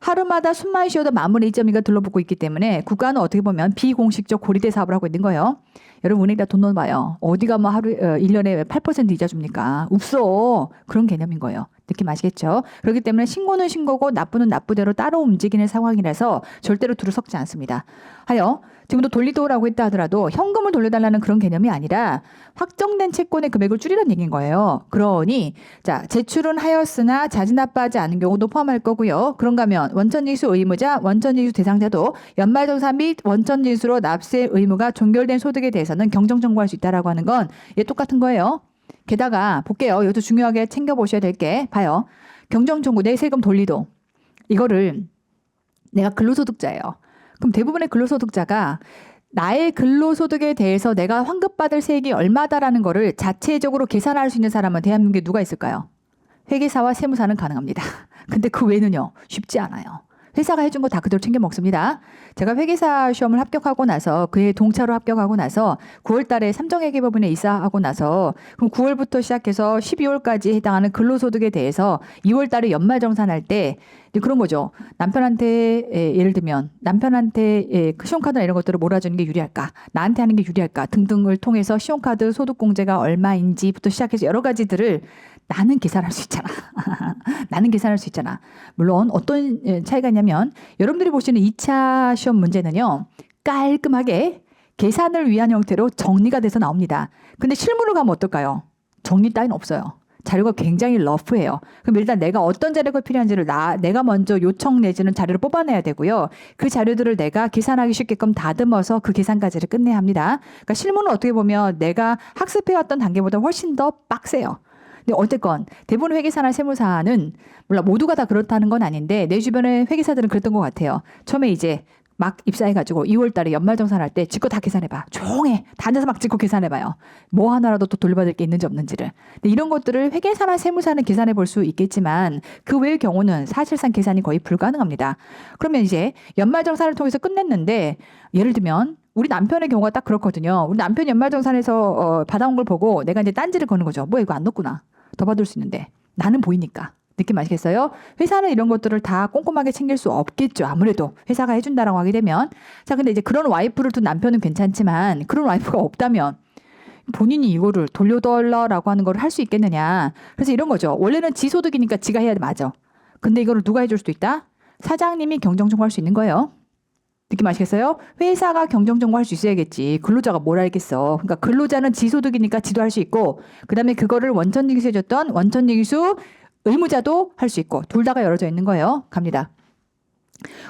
하루마다 숨만 쉬어도 마무리 2.2가 둘러붙고 있기 때문에 국가는 어떻게 보면 비공식적 고리대 사업을 하고 있는 거예요. 여러분 은행에다 돈 넣어봐요. 어디가 뭐 하루 1년에 8% 이자 줍니까? 없어. 그런 개념인 거예요. 느낌 아시겠죠? 그렇기 때문에 신고는 신고고 납부는 납부대로 따로 움직이는 상황이라서 절대로 둘을 섞지 않습니다. 하여 지금도 돌리도라고 했다 하더라도 현금을 돌려달라는 그런 개념이 아니라 확정된 채권의 금액을 줄이라는 얘기인 거예요. 그러니 자, 제출은 하였으나 자진 납부하지 않은 경우도 포함할 거고요. 그런가 하면 원천징수 의무자, 원천징수 대상자도 연말정산 및 원천징수로 납세 의무가 종결된 소득에 대해서는 경정 청구할 수 있다라고 하는 건 얘 똑같은 거예요. 게다가 볼게요. 이것도 중요하게 챙겨보셔야 될 게 봐요. 경정 청구 내 세금 돌리도 이거를 내가 근로소득자예요. 그럼 대부분의 근로소득자가 나의 근로소득에 대해서 내가 환급받을 세액이 얼마다라는 거를 자체적으로 계산할 수 있는 사람은 대한민국에 누가 있을까요? 회계사와 세무사는 가능합니다. 근데 그 외에는요, 쉽지 않아요. 회사가 해준 거 다 그대로 챙겨 먹습니다. 제가 회계사 시험을 합격하고 나서 그해 동차로 합격하고 나서 9월 달에 삼정회계법인에 입사하고 나서 그럼 9월부터 시작해서 12월까지 해당하는 근로소득에 대해서 2월 달에 연말정산할 때 그런 거죠. 남편한테 예를 들면 남편한테 신용카드나 이런 것들을 몰아주는 게 유리할까? 나한테 하는 게 유리할까? 등등을 통해서 신용카드 소득공제가 얼마인지부터 시작해서 여러 가지들을 나는 계산할 수 있잖아. 나는 계산할 수 있잖아. 물론 어떤 차이가 있냐면 여러분들이 보시는 2차 시험 문제는요. 깔끔하게 계산을 위한 형태로 정리가 돼서 나옵니다. 근데 실무로 가면 어떨까요? 정리 따위는 없어요. 자료가 굉장히 러프해요. 그럼 일단 내가 어떤 자료가 필요한지를 내가 먼저 요청 내지는 자료를 뽑아내야 되고요. 그 자료들을 내가 계산하기 쉽게끔 다듬어서 그 계산까지를 끝내야 합니다. 그러니까 실무는 어떻게 보면 내가 학습해왔던 단계보다 훨씬 더 빡세요. 근데 어쨌건 대부분 회계사나 세무사는 물론 모두가 다 그렇다는 건 아닌데 내 주변의 회계사들은 그랬던 것 같아요. 처음에 이제 막 입사해가지고 2월 달에 연말정산할 때 지껏 다 계산해봐. 조용해. 다 앉아서 막 지껏 계산해봐요. 뭐 하나라도 또 돌려받을 게 있는지 없는지를. 근데 이런 것들을 회계사나 세무사는 계산해 볼 수 있겠지만 그 외의 경우는 사실상 계산이 거의 불가능합니다. 그러면 이제 연말정산을 통해서 끝냈는데 예를 들면 우리 남편의 경우가 딱 그렇거든요. 우리 남편이 연말정산에서 받아온 걸 보고 내가 이제 딴지를 거는 거죠. 뭐 이거 안 넣었구나. 더 받을 수 있는데 나는 보이니까. 느낌 아시겠어요? 회사는 이런 것들을 다 꼼꼼하게 챙길 수 없겠죠. 아무래도 회사가 해준다라고 하게 되면. 자, 근데 이제 그런 와이프를 둔 남편은 괜찮지만 그런 와이프가 없다면 본인이 이거를 돌려달라고 하는 걸 할 수 있겠느냐. 그래서 이런 거죠. 원래는 지 소득이니까 지가 해야 맞아. 근데 이거를 누가 해줄 수도 있다? 사장님이 경정청구할 수 있는 거예요. 느낌 아시겠어요? 회사가 경정청구할 수 있어야겠지. 근로자가 뭘 알겠어. 그러니까 근로자는 지소득이니까 지도 할 수 있고 그다음에 그거를 원천징수 해줬던 원천징수 의무자도 할 수 있고 둘 다가 열어져 있는 거예요. 갑니다.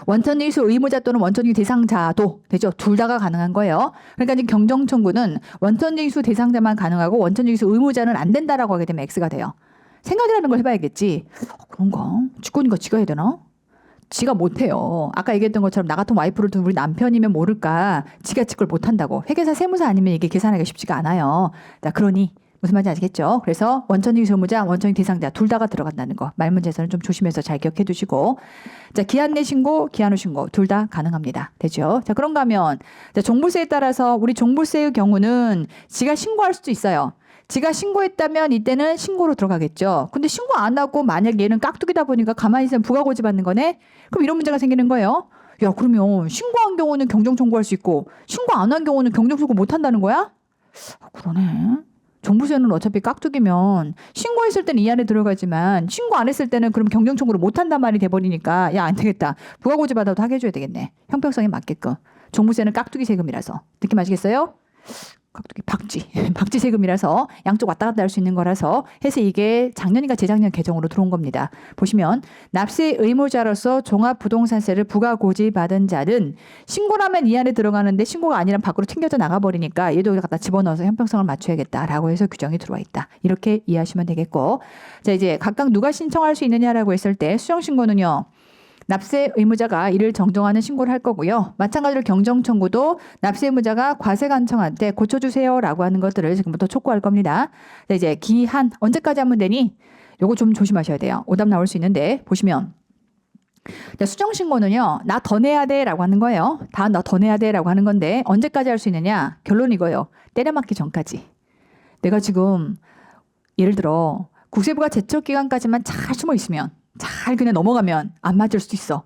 원천징수 의무자 또는 원천징수 대상자도 되죠. 둘 다가 가능한 거예요. 그러니까 지금 경정청구는 원천징수 대상자만 가능하고 원천징수 의무자는 안 된다라고 하게 되면 X가 돼요. 생각이라는 걸 해봐야겠지. 그런가? 직권인가 지가 해야 되나? 지가 못해요. 아까 얘기했던 것처럼 나 같은 와이프를 둔 우리 남편이면 모를까. 지가 직걸 못한다고. 회계사 세무사 아니면 이게 계산하기가 쉽지가 않아요. 자, 그러니 무슨 말인지 아시겠죠? 그래서 원천징수 의무자, 원천징수 대상자 둘 다가 들어간다는 거. 말문제에서는 좀 조심해서 잘 기억해 두시고. 자, 기한 내 신고, 기한 후 신고 둘 다 가능합니다. 되죠? 자, 그런가 하면 자, 종부세에 따라서 우리 종부세의 경우는 지가 신고할 수도 있어요. 지가 신고했다면 이때는 신고로 들어가겠죠. 근데 신고 안 하고 만약 얘는 깍두기다 보니까 가만히 있으면 부가고지 받는 거네? 그럼 이런 문제가 생기는 거예요. 야, 그러면 신고한 경우는 경정청구할 수 있고 신고 안 한 경우는 경정청구 못 한다는 거야? 그러네. 종부세는 어차피 깍두기면 신고했을 때는 이 안에 들어가지만 신고 안 했을 때는 그럼 경정청구를 못 한단 말이 돼버리니까 야, 안 되겠다. 부가고지 받아도 하게 해줘야 되겠네. 형평성에 맞게끔. 종부세는 깍두기 세금이라서. 느낌 아시겠어요? 깍두기 박쥐 세금이라서 양쪽 왔다 갔다 할 수 있는 거라서 해서 이게 작년인가 재작년 개정으로 들어온 겁니다. 보시면 납세 의무자로서 종합부동산세를 부가고지 받은 자는 신고라면 이 안에 들어가는데 신고가 아니라 밖으로 튕겨져 나가버리니까 얘도 갖다 집어넣어서 형평성을 맞춰야겠다라고 해서 규정이 들어와 있다. 이렇게 이해하시면 되겠고 자 이제 각각 누가 신청할 수 있느냐라고 했을 때 수정신고는요. 납세 의무자가 이를 정정하는 신고를 할 거고요. 마찬가지로 경정청구도 납세 의무자가 과세관청한테 고쳐주세요라고 하는 것들을 지금부터 촉구할 겁니다. 자, 이제 기한 언제까지 하면 되니? 요거 좀 조심하셔야 돼요. 오답 나올 수 있는데 보시면 자, 수정신고는요. 나 더 내야 돼라고 하는 거예요. 다 나 더 내야 돼라고 하는 건데 언제까지 할 수 있느냐? 결론 이거예요. 때려맞기 전까지. 내가 지금 예를 들어 국세부가 제척기간까지만 잘 숨어 있으면 잘 그냥 넘어가면 안 맞을 수도 있어.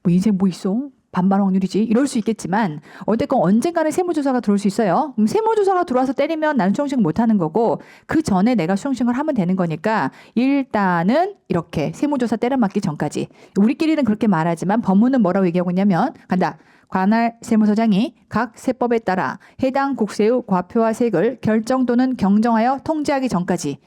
뭐 인생 뭐 있어? 반반 확률이지. 이럴 수 있겠지만 어쨌건 언젠가는 세무조사가 들어올 수 있어요. 그럼 세무조사가 들어와서 때리면 나는 수정신고 못하는 거고 그 전에 내가 수정신고를 하면 되는 거니까 일단은 이렇게 세무조사 때려맞기 전까지. 우리끼리는 그렇게 말하지만 법문은 뭐라고 얘기하고 있냐면 간다. 관할 세무서장이 각 세법에 따라 해당 국세의 과표와 세액을 결정 또는 경정하여 통지하기 전까지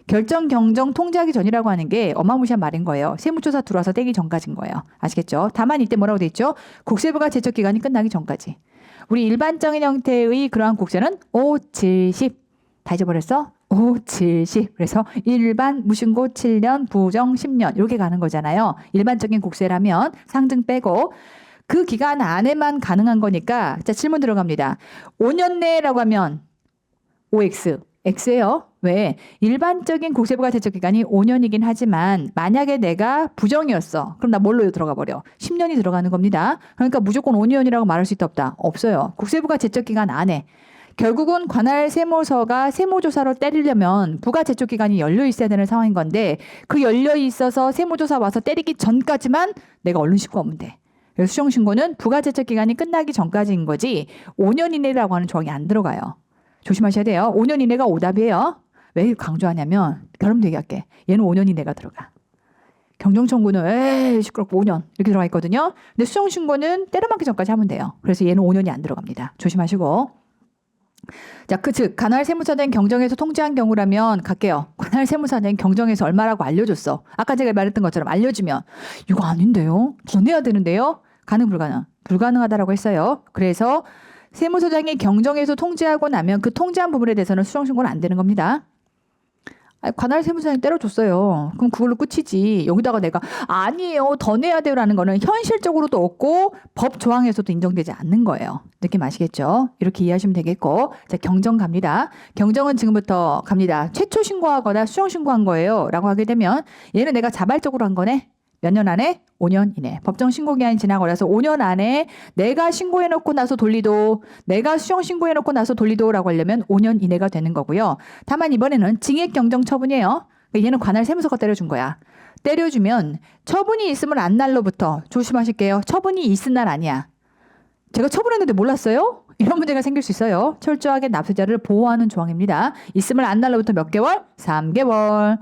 결정, 경정, 통지하기 전이라고 하는 게 어마무시한 말인 거예요. 세무조사 들어와서 떼기 전까지인 거예요. 아시겠죠? 다만 이때 뭐라고 돼 있죠? 국세부가 제척기간이 끝나기 전까지. 우리 일반적인 형태의 그러한 국세는 5, 70. 다 잊어버렸어? 5, 70. 그래서 일반 무신고 7년, 부정 10년 이렇게 가는 거잖아요. 일반적인 국세라면 상증 빼고 그 기간 안에만 가능한 거니까 자 질문 들어갑니다. 5년 내라고 하면 OX. X예요. 왜? 일반적인 국세부가 제척 기간이 5년이긴 하지만 만약에 내가 부정이었어. 그럼 나 뭘로 들어가 버려? 10년이 들어가는 겁니다. 그러니까 무조건 5년이라고 말할 수 있다 없다? 없어요. 국세부가 제척 기간 안에 결국은 관할 세무서가 세무조사로 때리려면 부가 제척 기간이 열려 있어야 되는 상황인 건데 그 열려 있어서 세무조사 와서 때리기 전까지만 내가 얼른 신고하면 돼. 그래서 수정신고는 부가 제척 기간이 끝나기 전까지인 거지 5년 이내라고 하는 조항이 안 들어가요. 조심하셔야 돼요. 5년 이내가 오답이에요. 왜 강조하냐면 결혼 얘기할게. 얘는 5년 이내가 들어가. 경정청구는 에이 시끄럽고 5년 이렇게 들어가 있거든요. 근데 수정신고는 때려맞기 전까지 하면 돼요. 그래서 얘는 5년이 안 들어갑니다. 조심하시고. 자, 즉 관할 세무사장 경정에서 통지한 경우라면 갈게요. 관할 세무사장 경정에서 얼마라고 알려줬어. 아까 제가 말했던 것처럼 알려주면 이거 아닌데요. 더 내야 되는데요. 가능 불가능. 불가능하다라고 했어요. 그래서 세무서장이 경정에서 통지하고 나면 그 통지한 부분에 대해서는 수정신고는 안 되는 겁니다. 관할 세무서장이 때려줬어요. 그럼 그걸로 끝이지. 여기다가 내가 아니에요. 더 내야 돼요라는 거는 현실적으로도 없고 법 조항에서도 인정되지 않는 거예요. 느낌 아시겠죠? 이렇게 이해하시면 되겠고 자 경정 갑니다. 경정은 지금부터 갑니다. 최초 신고하거나 수정 신고한 거예요. 라고 하게 되면 얘는 내가 자발적으로 한 거네. 몇 년 안에? 5년 이내. 법정 신고기한이 지나고 나서 5년 안에 내가 신고해놓고 나서 돌리도, 내가 수정 신고해놓고 나서 돌리도라고 하려면 5년 이내가 되는 거고요. 다만 이번에는 징액 경정 처분이에요. 얘는 관할 세무서가 때려준 거야. 때려주면 처분이 있으면 안 날로부터 조심하실게요. 처분이 있은 날 아니야. 제가 처분했는데 몰랐어요? 이런 문제가 생길 수 있어요. 철저하게 납세자를 보호하는 조항입니다. 있으면 안 날로부터 몇 개월? 3개월.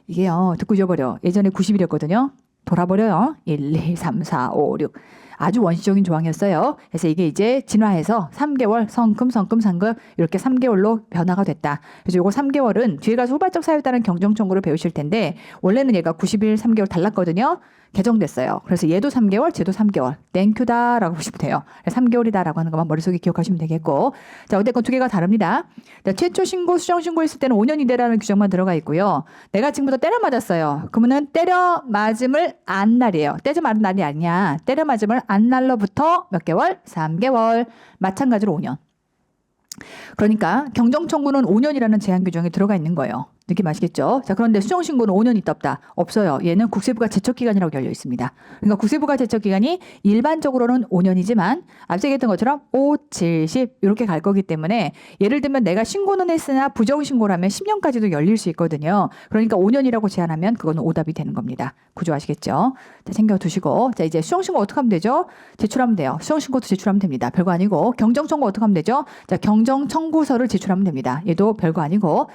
이게요. 듣고 잊어버려. 예전에 90일이었거든요. 돌아버려요. 1, 2, 3, 4, 5, 6. 아주 원시적인 조항이었어요. 그래서 이게 이제 진화해서 3개월 성금, 성금, 상금 이렇게 3개월로 변화가 됐다. 그래서 요거 3개월은 뒤에 가서 후발적 사유에 따른 경정 청구를 배우실 텐데 원래는 얘가 90일 3개월 달랐거든요. 개정됐어요. 그래서 얘도 3개월, 쟤도 3개월. 땡큐다라고 보시면 돼요. 3개월이다라고 하는 것만 머릿속에 기억하시면 되겠고. 자, 어쨌건 두 개가 다릅니다. 자, 최초 신고, 수정 신고했을 때는 5년 이내라는 규정만 들어가 있고요. 내가 지금부터 때려 맞았어요. 그러면은 때려 맞음을 안 날이에요. 때려 맞은 날이 아니야. 때려 맞음을 안 날로부터 몇 개월? 3개월. 마찬가지로 5년. 그러니까 경정 청구는 5년이라는 제한 규정이 들어가 있는 거예요. 느낌 아시겠죠? 자, 그런데 수정 신고는 5년 있다 없다? 없어요. 얘는 국세부가 제척 기간이라고 열려 있습니다. 그러니까 국세부가 제척 기간이 일반적으로는 5년이지만 앞서 얘기했던 것처럼 5, 7, 10 이렇게 갈 거기 때문에 예를 들면 내가 신고는 했으나 부정 신고라면 10년까지도 열릴 수 있거든요. 그러니까 5년이라고 제한하면 그거는 오답이 되는 겁니다. 구조 아시겠죠? 자, 챙겨 두시고. 자, 이제 수정 신고 어떻게 하면 되죠? 제출하면 돼요. 수정 신고도 제출하면 됩니다. 별거 아니고. 경정 청구 어떻게 하면 되죠? 자, 경정 청구서를 제출하면 됩니다. 얘도 별거 아니고.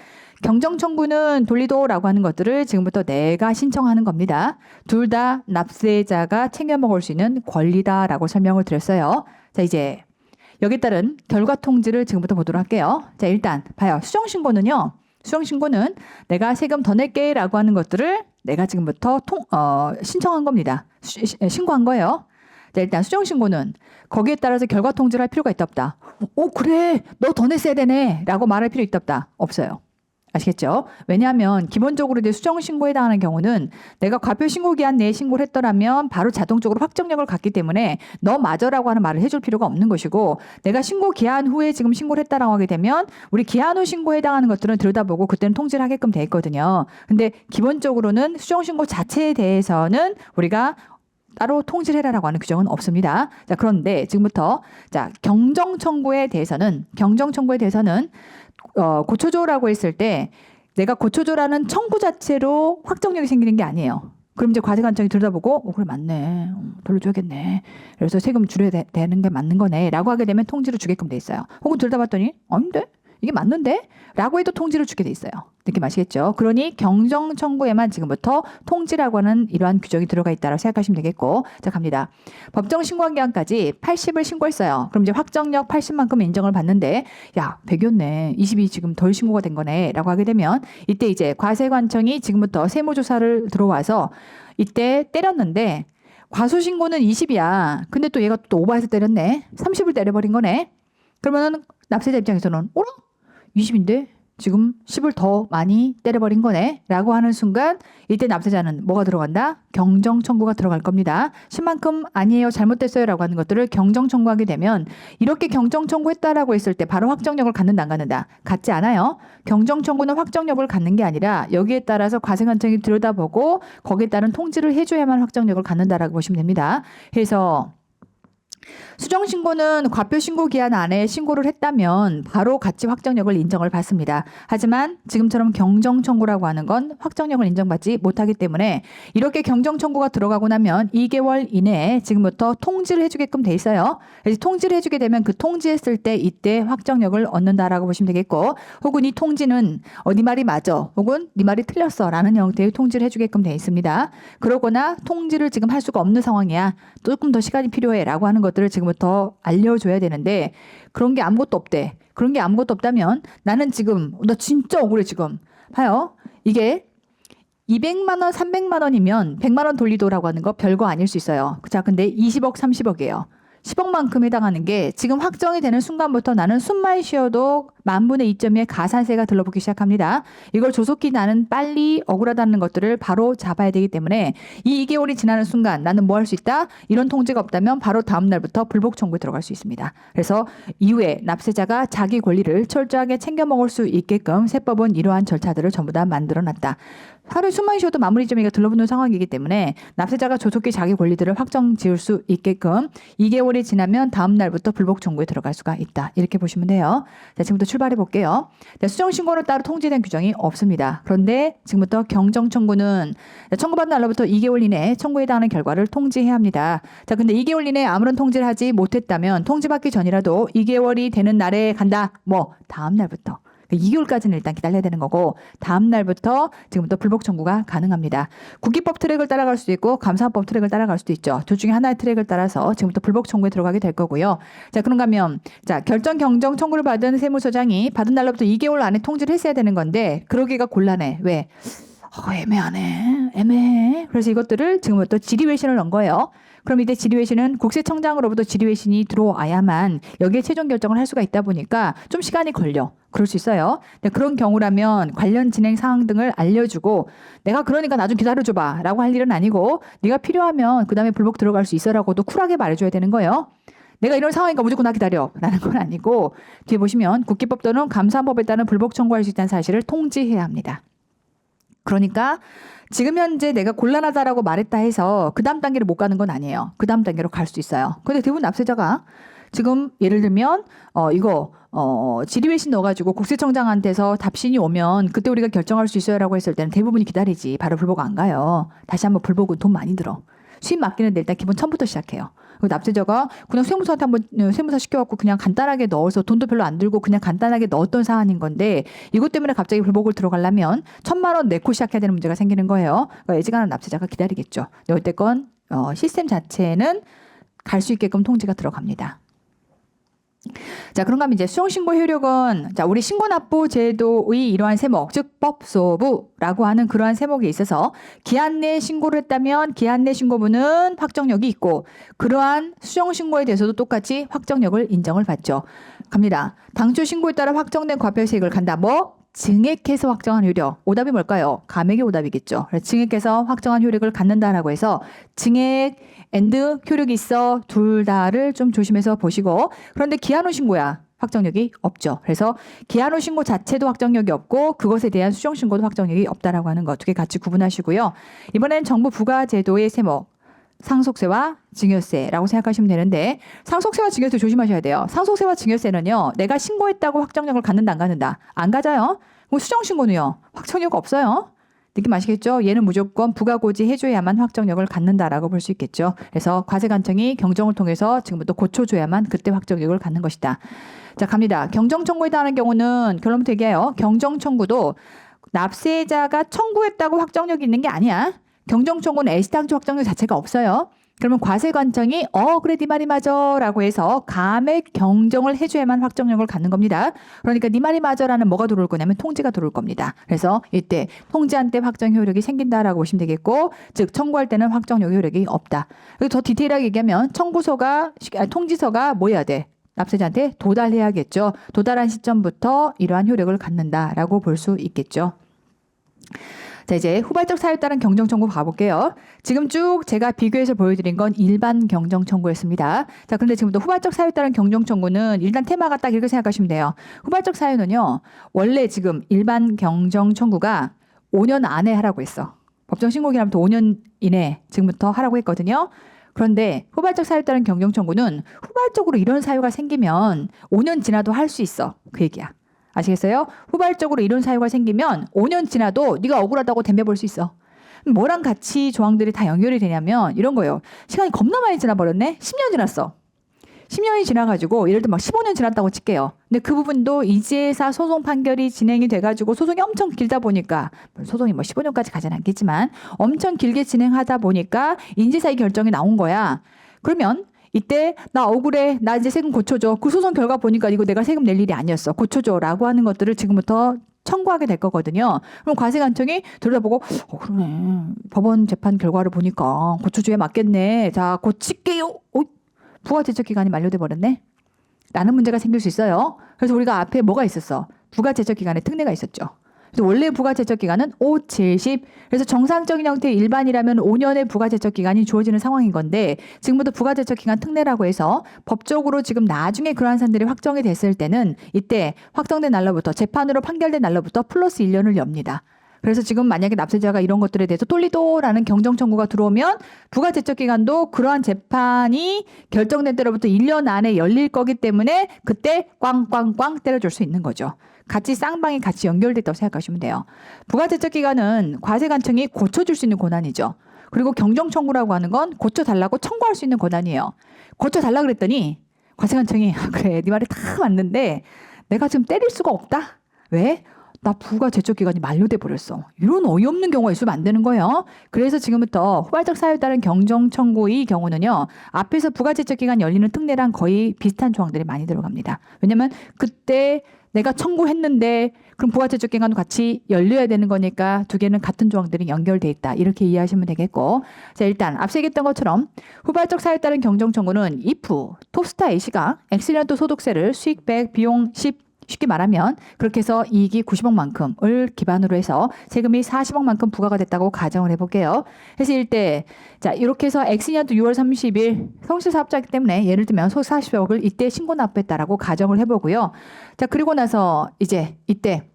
경정 청구는 돌리도라고 하는 것들을 지금부터 내가 신청하는 겁니다. 둘 다 납세자가 챙겨 먹을 수 있는 권리다라고 설명을 드렸어요. 자, 이제 여기에 따른 결과 통지를 지금부터 보도록 할게요. 자, 일단 봐요. 수정 신고는요. 수정 신고는 내가 세금 더 낼게라고 하는 것들을 내가 지금부터 신청한 겁니다. 신고한 거예요. 자, 일단 수정 신고는 거기에 따라서 결과 통지를 할 필요가 있다 없다. 그래. 너 더 냈어야 되네라고 말할 필요 있다 없다. 없어요. 아시겠죠? 왜냐하면 기본적으로 이제 수정 신고에 해당하는 경우는 내가 과표 신고 기한 내에 신고를 했더라면 바로 자동적으로 확정력을 갖기 때문에 너 맞아라고 하는 말을 해줄 필요가 없는 것이고 내가 신고 기한 후에 지금 신고를 했다라고 하게 되면 우리 기한 후 신고에 해당하는 것들은 들여다보고 그때는 통지를 하게끔 돼 있거든요. 근데 기본적으로는 수정 신고 자체에 대해서는 우리가 따로 통지를 해라라고 하는 규정은 없습니다. 자, 그런데 지금부터 자, 경정 청구에 대해서는 고초조라고 했을 때 내가 고초조라는 청구 자체로 확정력이 생기는 게 아니에요. 그럼 이제 과세관청이 들여다보고 그래 맞네. 돌려줘야겠네. 그래서 세금 줄여야 되는 게 맞는 거네 라고 하게 되면 통지를 주게끔 돼 있어요. 혹은 들여다봤더니 아닌데? 이게 맞는데? 라고 해도 통지를 주게 돼 있어요. 느낌 아시겠죠? 그러니 경정 청구에만 지금부터 통지라고 하는 이러한 규정이 들어가 있다고 생각하시면 되겠고. 자, 갑니다. 법정 신고한 기한까지 80을 신고했어요. 그럼 이제 확정력 80만큼 인정을 받는데 야 100이었네. 20이 지금 덜 신고가 된 거네 라고 하게 되면 이때 이제 과세관청이 지금부터 세무조사를 들어와서 이때 때렸는데 과소신고는 20이야. 근데 또 얘가 또 오버해서 때렸네. 30을 때려버린 거네. 그러면은 납세자 입장에서는 20인데 지금 10을 더 많이 때려버린 거네 라고 하는 순간 이때 납세자는 뭐가 들어간다? 경정 청구가 들어갈 겁니다. 10만큼 아니에요 잘못됐어요 라고 하는 것들을 경정 청구하게 되면 이렇게 경정 청구했다라고 했을 때 바로 확정력을 갖는다 안 갖는다? 갖지 않아요. 경정 청구는 확정력을 갖는 게 아니라 여기에 따라서 과세관청이 들여다보고 거기에 따른 통지를 해줘야만 확정력을 갖는다라고 보시면 됩니다. 그래서 수정 신고는 과표 신고 기한 안에 신고를 했다면 바로 같이 확정력을 인정을 받습니다. 하지만 지금처럼 경정 청구라고 하는 건 확정력을 인정받지 못하기 때문에 이렇게 경정 청구가 들어가고 나면 2개월 이내에 지금부터 통지를 해주게끔 돼 있어요. 그래서 통지를 해주게 되면 그 통지했을 때 이때 확정력을 얻는다라고 보시면 되겠고 혹은 이 통지는 네 말이 맞아 혹은 네 말이 틀렸어 라는 형태의 통지를 해주게끔 돼 있습니다. 그러거나 통지를 지금 할 수가 없는 상황이야. 조금 더 시간이 필요해 라고 하는 것들을 지금부터 알려줘야 되는데 그런 게 아무것도 없대. 그런 게 아무것도 없다면 나는 지금 나 진짜 억울해 지금. 봐요. 이게 200만 원, 300만 원이면 100만 원 돌리도라고 하는 거 별거 아닐 수 있어요. 자, 근데 20억, 30억이에요. 10억만큼 해당하는 게 지금 확정이 되는 순간부터 나는 숨만 쉬어도 10,000분의 2.2의 가산세가 들러붙기 시작합니다. 이걸 조속히 나는 빨리 억울하다는 것들을 바로 잡아야 되기 때문에 이 2개월이 지나는 순간 나는 뭐 할 수 있다? 이런 통지가 없다면 바로 다음 날부터 불복 청구에 들어갈 수 있습니다. 그래서 이후에 납세자가 자기 권리를 철저하게 챙겨 먹을 수 있게끔 세법은 이러한 절차들을 전부 다 만들어놨다. 하루에 숨만 쉬어도 마무리 점유가 들러붙는 상황이기 때문에 납세자가 조속히 자기 권리들을 확정 지을 수 있게끔 2개월이 지나면 다음 날부터 불복 청구에 들어갈 수가 있다. 이렇게 보시면 돼요. 자, 지금부터 출발해 볼게요. 자, 수정 신고는 따로 통지된 규정이 없습니다. 그런데 지금부터 경정 청구는 청구받은 날로부터 2개월 이내에 청구에 해당하는 결과를 통지해야 합니다. 자, 근데 2개월 이내에 아무런 통지를 하지 못했다면 통지받기 전이라도 2개월이 되는 날에 간다. 뭐 다음 날부터 2개월까지는 일단 기다려야 되는 거고 다음 날부터 지금부터 불복 청구가 가능합니다. 국기법 트랙을 따라갈 수도 있고 감사법 트랙을 따라갈 수도 있죠. 둘 중에 하나의 트랙을 따라서 지금부터 불복 청구에 들어가게 될 거고요. 자, 그런가 하면 자, 결정 경정 청구를 받은 세무서장이 받은 날로부터 2개월 안에 통지를 했어야 되는 건데 그러기가 곤란해. 왜? 애매하네. 애매해. 그래서 이것들을 지금부터 질의회신을 넣은 거예요. 그럼 이때 질의회신은 국세청장으로부터 질의회신이 들어와야만 여기에 최종 결정을 할 수가 있다 보니까 좀 시간이 걸려. 그럴 수 있어요. 근데 그런 경우라면 관련 진행 사항 등을 알려주고 내가 그러니까 나 좀 기다려줘봐 라고 할 일은 아니고 네가 필요하면 그 다음에 불복 들어갈 수 있어라고도 쿨하게 말해줘야 되는 거예요. 내가 이런 상황이니까 무조건 나 기다려 라는 건 아니고 뒤에 보시면 국기법 또는 감사법에 따른 불복 청구할 수 있다는 사실을 통지해야 합니다. 그러니까 지금 현재 내가 곤란하다라고 말했다 해서 그 다음 단계를 못 가는 건 아니에요. 그 다음 단계로 갈 수 있어요. 근데 대부분 납세자가 지금 예를 들면 질의회신 넣어가지고 국세청장한테서 답신이 오면 그때 우리가 결정할 수 있어요라고 했을 때는 대부분이 기다리지 바로 불복 안 가요. 다시 한번 불복은 돈 많이 들어. 수입 맡기는데 일단 기본 1,000부터 시작해요. 납세자가 그냥 세무서한테 한번 세무사 시켜갖고 그냥 간단하게 넣어서 돈도 별로 안 들고 그냥 간단하게 넣었던 사안인 건데 이것 때문에 갑자기 불복을 들어가려면 1,000만 원 내고 시작해야 되는 문제가 생기는 거예요. 그러니까 애지간한 납세자가 기다리겠죠. 어쨌건 시스템 자체는 갈 수 있게끔 통지가 들어갑니다. 자, 그런가 하면 이제 수정신고 효력은 자, 우리 신고납부 제도의 이러한 세목, 즉 법소부라고 하는 그러한 세목에 있어서 기한 내에 신고를 했다면 기한 내 신고분은 확정력이 있고 그러한 수정신고에 대해서도 똑같이 확정력을 인정을 받죠. 갑니다. 당초 신고에 따라 확정된 과표세액을 간다. 증액해서 확정한 효력. 오답이 뭘까요? 감액의 오답이겠죠. 증액해서 확정한 효력을 갖는다라고 해서 증액 앤드 효력이 있어 둘 다를 좀 조심해서 보시고 그런데 기한 후 신고야. 확정력이 없죠. 그래서 기한 후 신고 자체도 확정력이 없고 그것에 대한 수정 신고도 확정력이 없다라고 하는 것 두 개 같이 구분하시고요. 이번엔 정부 부가제도의 세목. 상속세와 증여세라고 생각하시면 되는데 상속세와 증여세 조심하셔야 돼요. 상속세와 증여세는요. 내가 신고했다고 확정력을 갖는다 안 갖는다? 안 가져요. 그럼 수정신고는요. 확정력 없어요. 느낌 아시겠죠? 얘는 무조건 부가고지 해줘야만 확정력을 갖는다라고 볼 수 있겠죠. 그래서 과세관청이 경정을 통해서 지금부터 고쳐줘야만 그때 확정력을 갖는 것이다. 자, 갑니다. 경정청구에 따른 경우는 결론부터 얘기해요. 경정청구도 납세자가 청구했다고 확정력이 있는 게 아니야. 경정청구는 애시당초 확정력 자체가 없어요. 그러면 과세관청이 그래 네 말이 맞아 라고 해서 감액 경정을 해줘야만 확정력을 갖는 겁니다. 그러니까 네 말이 맞아라는 뭐가 들어올 거냐면 통지가 들어올 겁니다. 그래서 이때 통지한 때 확정 효력이 생긴다라고 보시면 되겠고 즉 청구할 때는 확정력 효력이 없다. 그리고 더 디테일하게 얘기하면 통지서가 뭐 해야 돼? 납세자한테 도달해야겠죠. 도달한 시점부터 이러한 효력을 갖는다라고 볼 수 있겠죠. 자, 이제 후발적 사유에 따른 경정청구 가볼게요. 지금 쭉 제가 비교해서 보여드린 건 일반 경정청구였습니다. 자, 그런데 지금부터 후발적 사유에 따른 경정청구는 일단 테마가 딱 이렇게 생각하시면 돼요. 후발적 사유는요. 원래 지금 일반 경정청구가 5년 안에 하라고 했어. 법정 신고기로부터 5년 이내 지금부터 하라고 했거든요. 그런데 후발적 사유에 따른 경정청구는 후발적으로 이런 사유가 생기면 5년 지나도 할 수 있어. 그 얘기야. 아시겠어요? 후발적으로 이런 사유가 생기면 5년 지나도 네가 억울하다고 덤벼볼 수 있어. 뭐랑 같이 조항들이 다 연결이 되냐면 이런 거예요. 시간이 겁나 많이 지나버렸네? 10년 지났어. 10년이 지나가지고 예를 들면 막 15년 지났다고 칠게요. 근데 그 부분도 이재사 소송 판결이 진행이 돼가지고 소송이 엄청 길다 보니까 소송이 15년까지 가진 않겠지만 엄청 길게 진행하다 보니까 인재사의 결정이 나온 거야. 그러면 이때 나 억울해. 나 이제 세금 고쳐줘. 그 소송 결과 보니까 이거 내가 세금 낼 일이 아니었어. 고쳐줘. 라고 하는 것들을 지금부터 청구하게 될 거거든요. 그럼 과세관청이 들여다보고 그러네. 법원 재판 결과를 보니까 고쳐줘야 맞겠네. 자, 고칠게요. 부가제척기간이 만료돼 버렸네. 라는 문제가 생길 수 있어요. 그래서 우리가 앞에 뭐가 있었어? 부가제척기간에 특례가 있었죠. 그래서 원래 부가제척기간은 5, 70. 그래서 정상적인 형태의 일반이라면 5년의 부가제척기간이 주어지는 상황인 건데 지금부터 부가제척기간 특례라고 해서 법적으로 지금 나중에 그러한 사안들이 확정이 됐을 때는 이때 확정된 날로부터 재판으로 판결된 날로부터 플러스 1년을 엽니다. 그래서 지금 만약에 납세자가 이런 것들에 대해서 똘리도라는 경정청구가 들어오면 부가제척기간도 그러한 재판이 결정된 때로부터 1년 안에 열릴 거기 때문에 그때 꽝꽝꽝 때려줄 수 있는 거죠. 같이 쌍방이 같이 연결됐다고 생각하시면 돼요. 부가제척기간은 과세관청이 고쳐줄 수 있는 권한이죠. 그리고 경정청구라고 하는 건 고쳐달라고 청구할 수 있는 권한이에요. 고쳐달라 그랬더니 과세관청이 그래 네 말이 다 맞는데 내가 지금 때릴 수가 없다. 왜? 나 부가 제적 기간이 만료돼 버렸어. 이런 어이없는 경우가 있으면 안 되는 거예요. 그래서 지금부터 후발적 사유에 따른 경정 청구의 경우는요. 앞에서 부가 제적 기간 열리는 특례랑 거의 비슷한 조항들이 많이 들어갑니다. 왜냐면 그때 내가 청구했는데 그럼 부가 제적 기간도 같이 열려야 되는 거니까 두 개는 같은 조항들이 연결돼 있다. 이렇게 이해하시면 되겠고. 자, 일단 앞서 얘기했던 것처럼 후발적 사유에 따른 경정 청구는 if 톱스타 A씨가 엑셀런트 소득세를 수익 100, 비용 10 쉽게 말하면 그렇게 해서 이익이 90억만큼을 기반으로 해서 세금이 40억만큼 부과가 됐다고 가정을 해볼게요. 그래서 이때 자 이렇게 해서 X년도 6월 30일 성실 사업자이기 때문에 예를 들면 소득 40억을 이때 신고 납부했다라고 가정을 해보고요. 자 그리고 나서 이제 이때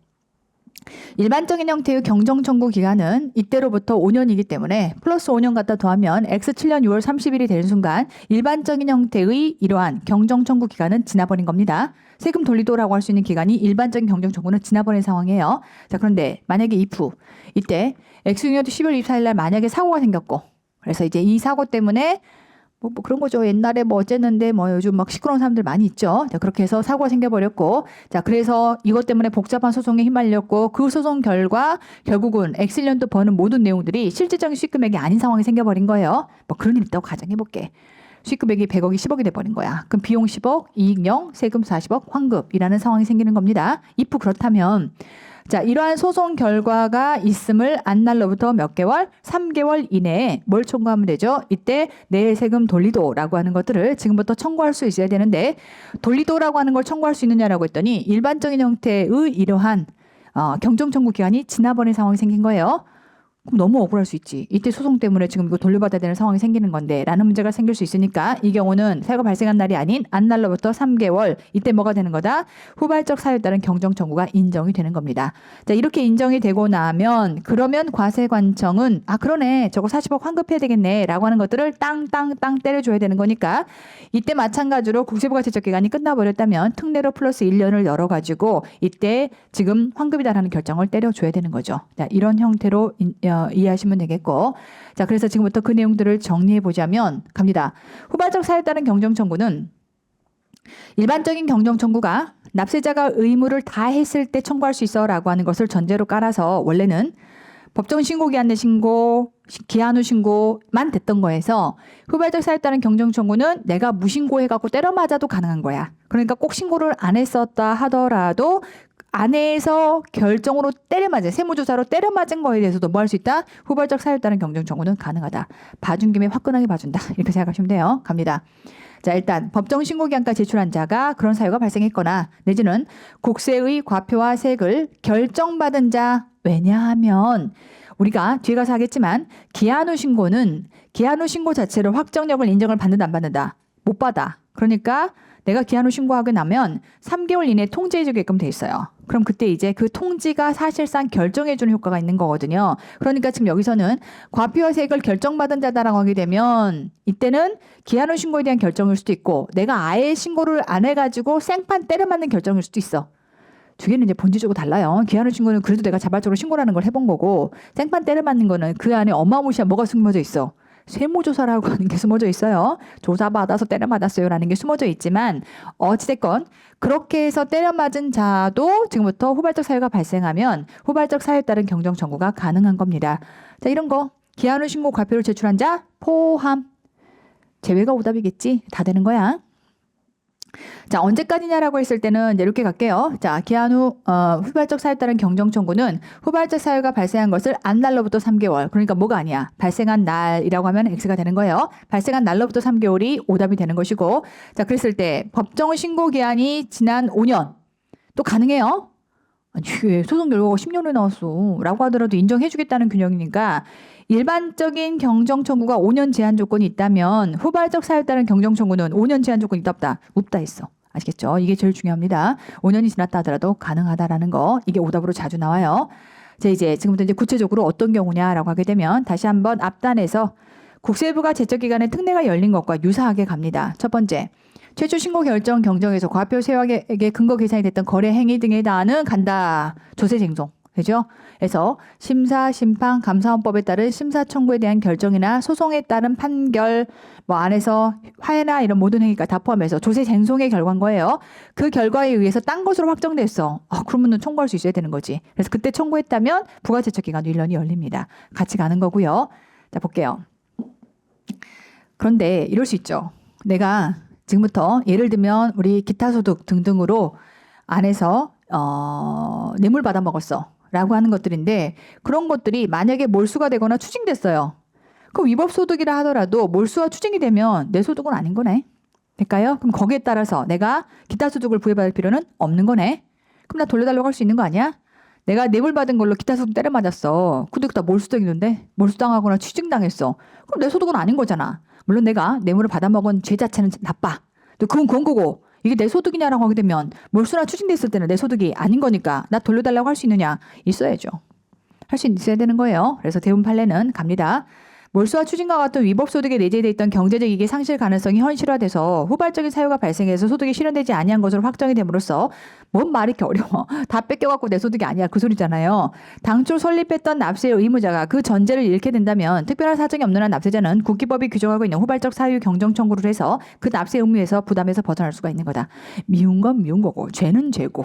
일반적인 형태의 경정 청구 기간은 이때로부터 5년이기 때문에 플러스 5년 갖다 더하면 X7년 6월 30일이 되는 순간 일반적인 형태의 이러한 경정 청구 기간은 지나버린 겁니다. 세금 돌리도라고 할 수 있는 기간이 일반적인 경정 청구는 지나버린 상황이에요. 자 그런데 만약에 if 이때 X년도 12월 24일 날 만약에 사고가 생겼고 그래서 이제 이 사고 때문에 뭐 그런 거죠. 옛날에 뭐 어쨌는데 뭐 요즘 막 시끄러운 사람들 많이 있죠. 자, 그렇게 해서 사고가 생겨버렸고, 자, 그래서 이것 때문에 복잡한 소송에 휘말렸고, 그 소송 결과 결국은 엑셀런트 버는 모든 내용들이 실질적인 수익 금액이 아닌 상황이 생겨버린 거예요. 뭐 그런 일 있다고 가정해볼게. 수익 금액이 100억이 10억이 돼버린 거야. 그럼 비용 10억, 이익 0, 세금 40억, 환급이라는 상황이 생기는 겁니다. if 그렇다면 자, 이러한 소송 결과가 있음을 안 날로부터 몇 개월? 3개월 이내에 뭘 청구하면 되죠? 이때 내 세금 돌리도라고 하는 것들을 지금부터 청구할 수 있어야 되는데 돌리도라고 하는 걸 청구할 수 있느냐라고 했더니 일반적인 형태의 이러한 경정 청구 기간이 지나버린 상황이 생긴 거예요. 그럼 너무 억울할 수 있지. 이때 소송 때문에 지금 이거 돌려받아야 되는 상황이 생기는 건데 라는 문제가 생길 수 있으니까 이 경우는 사유가 발생한 날이 아닌 안 날로부터 3개월 이때 뭐가 되는 거다? 후발적 사유에 따른 경정 청구가 인정이 되는 겁니다. 자 이렇게 인정이 되고 나면 그러면 과세관청은 그러네 저거 40억 환급해야 되겠네 라고 하는 것들을 땅땅땅 때려줘야 되는 거니까 이때 마찬가지로 국세부가 제적 기간이 끝나버렸다면 특례로 플러스 1년을 열어가지고 이때 지금 환급이다라는 결정을 때려줘야 되는 거죠. 자 이런 형태로 이해하시면 되겠고 자 그래서 지금부터 그 내용들을 정리해 보자면 갑니다. 후발적 사유에 따른 경정 청구는 일반적인 경정 청구가 납세자가 의무를 다 했을 때 청구할 수 있어 라고 하는 것을 전제로 깔아서 원래는 법정 신고 기한 내 신고 기한 후 신고만 됐던 거에서 후발적 사유에 따른 경정 청구는 내가 무신고해갖고 때려 맞아도 가능한 거야. 그러니까 꼭 신고를 안 했었다 하더라도 안에서 결정으로 때려맞은 세무조사로 때려맞은 거에 대해서도 뭐 할 수 있다? 후발적 사유에 따른 경정 청구는 가능하다. 봐준 김에 화끈하게 봐준다. 이렇게 생각하시면 돼요. 갑니다. 자 일단 법정 신고기한까지 제출한 자가 그런 사유가 발생했거나 내지는 국세의 과표와 세액을 결정받은 자 왜냐하면 우리가 뒤에 가서 하겠지만 기한 후 신고는 기한 후 신고 자체로 확정력을 인정을 받는다 안 받는다? 못 받아. 그러니까 내가 기한 후 신고하게 나면 3개월 이내에 통지해주게끔 돼 있어요. 그럼 그때 이제 그 통지가 사실상 결정해주는 효과가 있는 거거든요. 그러니까 지금 여기서는 과표와 세액을 결정받은 자다라고 하게 되면 이때는 기한 후 신고에 대한 결정일 수도 있고 내가 아예 신고를 안 해가지고 생판 때려맞는 결정일 수도 있어. 두 개는 이제 본질적으로 달라요. 기한 후 신고는 그래도 내가 자발적으로 신고라는 걸 해본 거고 생판 때려맞는 거는 그 안에 어마무시한 뭐가 숨겨져 있어. 세무조사라고 하는 게 숨어져 있어요. 조사받아서 때려맞았어요라는 게 숨어져 있지만 어찌됐건 그렇게 해서 때려맞은 자도 지금부터 후발적 사유가 발생하면 후발적 사유에 따른 경정 청구가 가능한 겁니다. 자 이런 거 기한 후 신고 과표를 제출한 자 포함 제외가 오답이겠지. 다 되는 거야. 자 언제까지냐라고 했을 때는 이렇게 갈게요. 자 기한 후 후발적 사유에 따른 경정 청구는 후발적 사유가 발생한 것을 안 날로부터 3개월 그러니까 뭐가 아니야. 발생한 날이라고 하면 X가 되는 거예요. 발생한 날로부터 3개월이 오답이 되는 것이고 자 그랬을 때 법정 신고 기한이 지난 5년 또 가능해요. 아니 소송 결과가 10년에 나왔어 라고 하더라도 인정해주겠다는 균형이니까 일반적인 경정 청구가 5년 제한 조건이 있다면 후발적 사유에 따른 경정 청구는 5년 제한 조건이 있다 없다? 없다 했어. 아시겠죠? 이게 제일 중요합니다. 5년이 지났다 하더라도 가능하다라는 거 이게 오답으로 자주 나와요. 자 이제 지금부터 이제 구체적으로 어떤 경우냐라고 하게 되면 다시 한번 앞단에서 국세부가 제적 기간에 특례가 열린 것과 유사하게 갑니다. 첫 번째 최초 신고 결정 경정에서 과표 세액의 근거 계산이 됐던 거래 행위 등에 대한은 간다. 조세쟁송. 그죠? 그래서 심사, 심판, 감사원법에 따른 심사 청구에 대한 결정이나 소송에 따른 판결, 뭐 안에서 화해나 이런 모든 행위가 다 포함해서 조세 쟁송의 결과인 거예요. 그 결과에 의해서 딴 것으로 확정됐어. 그러면은 청구할 수 있어야 되는 거지. 그래서 그때 청구했다면 부가제척 기간 1년이 열립니다. 같이 가는 거고요. 자, 볼게요. 그런데 이럴 수 있죠. 내가 지금부터 예를 들면 우리 기타 소득 등등으로 안에서 뇌물 받아 먹었어 라고 하는 것들인데 그런 것들이 만약에 몰수가 되거나 추징됐어요. 그럼 위법소득이라 하더라도 몰수와 추징이 되면 내 소득은 아닌 거네. 될까요? 그럼 거기에 따라서 내가 기타 소득을 부여받을 필요는 없는 거네. 그럼 나 돌려달라고 할 수 있는 거 아니야? 내가 뇌물 받은 걸로 기타 소득 때려 맞았어. 근데 다 몰수당했는데 몰수당하거나 추징당했어. 그럼 내 소득은 아닌 거잖아. 물론 내가 뇌물을 받아먹은 죄 자체는 나빠. 또 그건 거고 이게 내 소득이냐라고 하게 되면 몰수나 추징됐을 때는 내 소득이 아닌 거니까 나 돌려달라고 할 수 있느냐? 있어야죠. 할 수 있어야 되는 거예요. 그래서 대부분 판례는 갑니다. 몰수와 추징과 같은 위법소득에 내재되어 있던 경제적 이익의 상실 가능성이 현실화돼서 후발적인 사유가 발생해서 소득이 실현되지 아니한 것으로 확정이 됨으로써 뭔 말이 이렇게 어려워. 다 뺏겨갖고 내 소득이 아니야. 그 소리잖아요. 당초 설립했던 납세 의무자가 그 전제를 잃게 된다면 특별한 사정이 없는 한 납세자는 국기법이 규정하고 있는 후발적 사유 경정 청구를 해서 그 납세 의무에서 부담에서 벗어날 수가 있는 거다. 미운 건 미운 거고 죄는 죄고.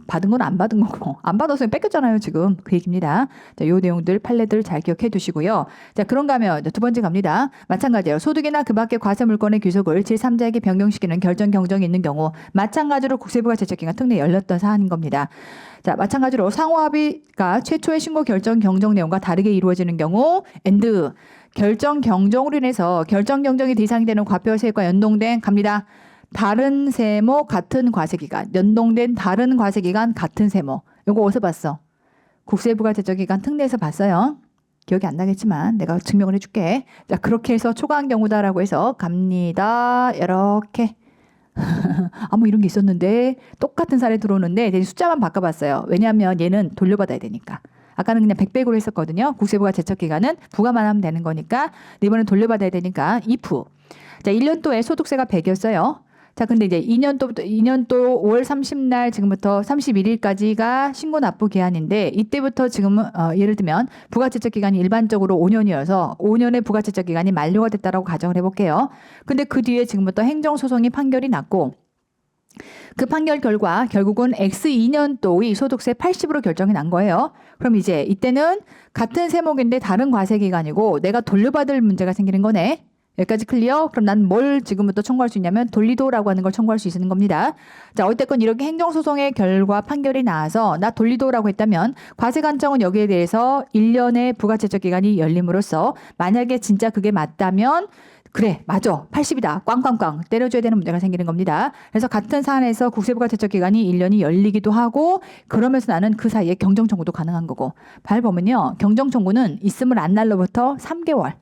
받은 건 안 받은 거고 안 받아서 뺏겼잖아요 지금 그 얘기입니다. 자, 요 내용들 판례들 잘 기억해 두시고요. 자, 그런가 하면 두 번째 갑니다. 마찬가지로 소득이나 그 밖의 과세 물건의 귀속을 제3자에게 변경시키는 결정 경정이 있는 경우 마찬가지로 국세부가 제척기간 특례에 열렸던 사안인 겁니다. 자, 마찬가지로 상호합의가 최초의 신고 결정 경정 내용과 다르게 이루어지는 경우 and 결정 경정으로 인해서 결정 경정이 대상이 되는 과표 세액과 연동된 갑니다. 다른 세모 같은 과세기간 연동된 다른 과세기간 같은 세모 이거 어디서 봤어? 국세부가 제적기간 특례에서 봤어요. 기억이 안 나겠지만 내가 증명을 해줄게. 자, 그렇게 해서 초과한 경우다라고 해서 갑니다. 이렇게 뭐 이런 게 있었는데 똑같은 사례 들어오는데 대신 숫자만 바꿔봤어요. 왜냐하면 얘는 돌려받아야 되니까. 아까는 그냥 100백으로 했었거든요. 국세부가 제척기간은 부과만 하면 되는 거니까 이번엔 돌려받아야 되니까 if. 자, 1년도에 소득세가 100이었어요. 자, 근데 이제 2년도 5월 30날 지금부터 31일까지가 신고 납부 기한인데 이때부터 지금은 예를 들면 부가제척 기간이 일반적으로 5년이어서 5년의 부가제척 기간이 만료가 됐다라고 가정을 해볼게요. 근데 그 뒤에 지금부터 행정소송이 판결이 났고 그 판결 결과 결국은 X 2년도의 소득세 80으로 결정이 난 거예요. 그럼 이제 이때는 같은 세목인데 다른 과세 기간이고 내가 돌려받을 문제가 생기는 거네. 여기까지 클리어? 그럼 난 뭘 지금부터 청구할 수 있냐면 돌리도라고 하는 걸 청구할 수 있는 겁니다. 자, 어쨌건 이렇게 행정소송의 결과 판결이 나와서 나 돌리도라고 했다면 과세관청은 여기에 대해서 1년의 부가제척 기간이 열림으로써 만약에 진짜 그게 맞다면 그래 맞아 80이다 꽝꽝꽝 때려줘야 되는 문제가 생기는 겁니다. 그래서 같은 사안에서 국세부가 제척 기간이 1년이 열리기도 하고 그러면서 나는 그 사이에 경정청구도 가능한 거고 발 보면요 경정청구는 있음을 안 날로부터 3개월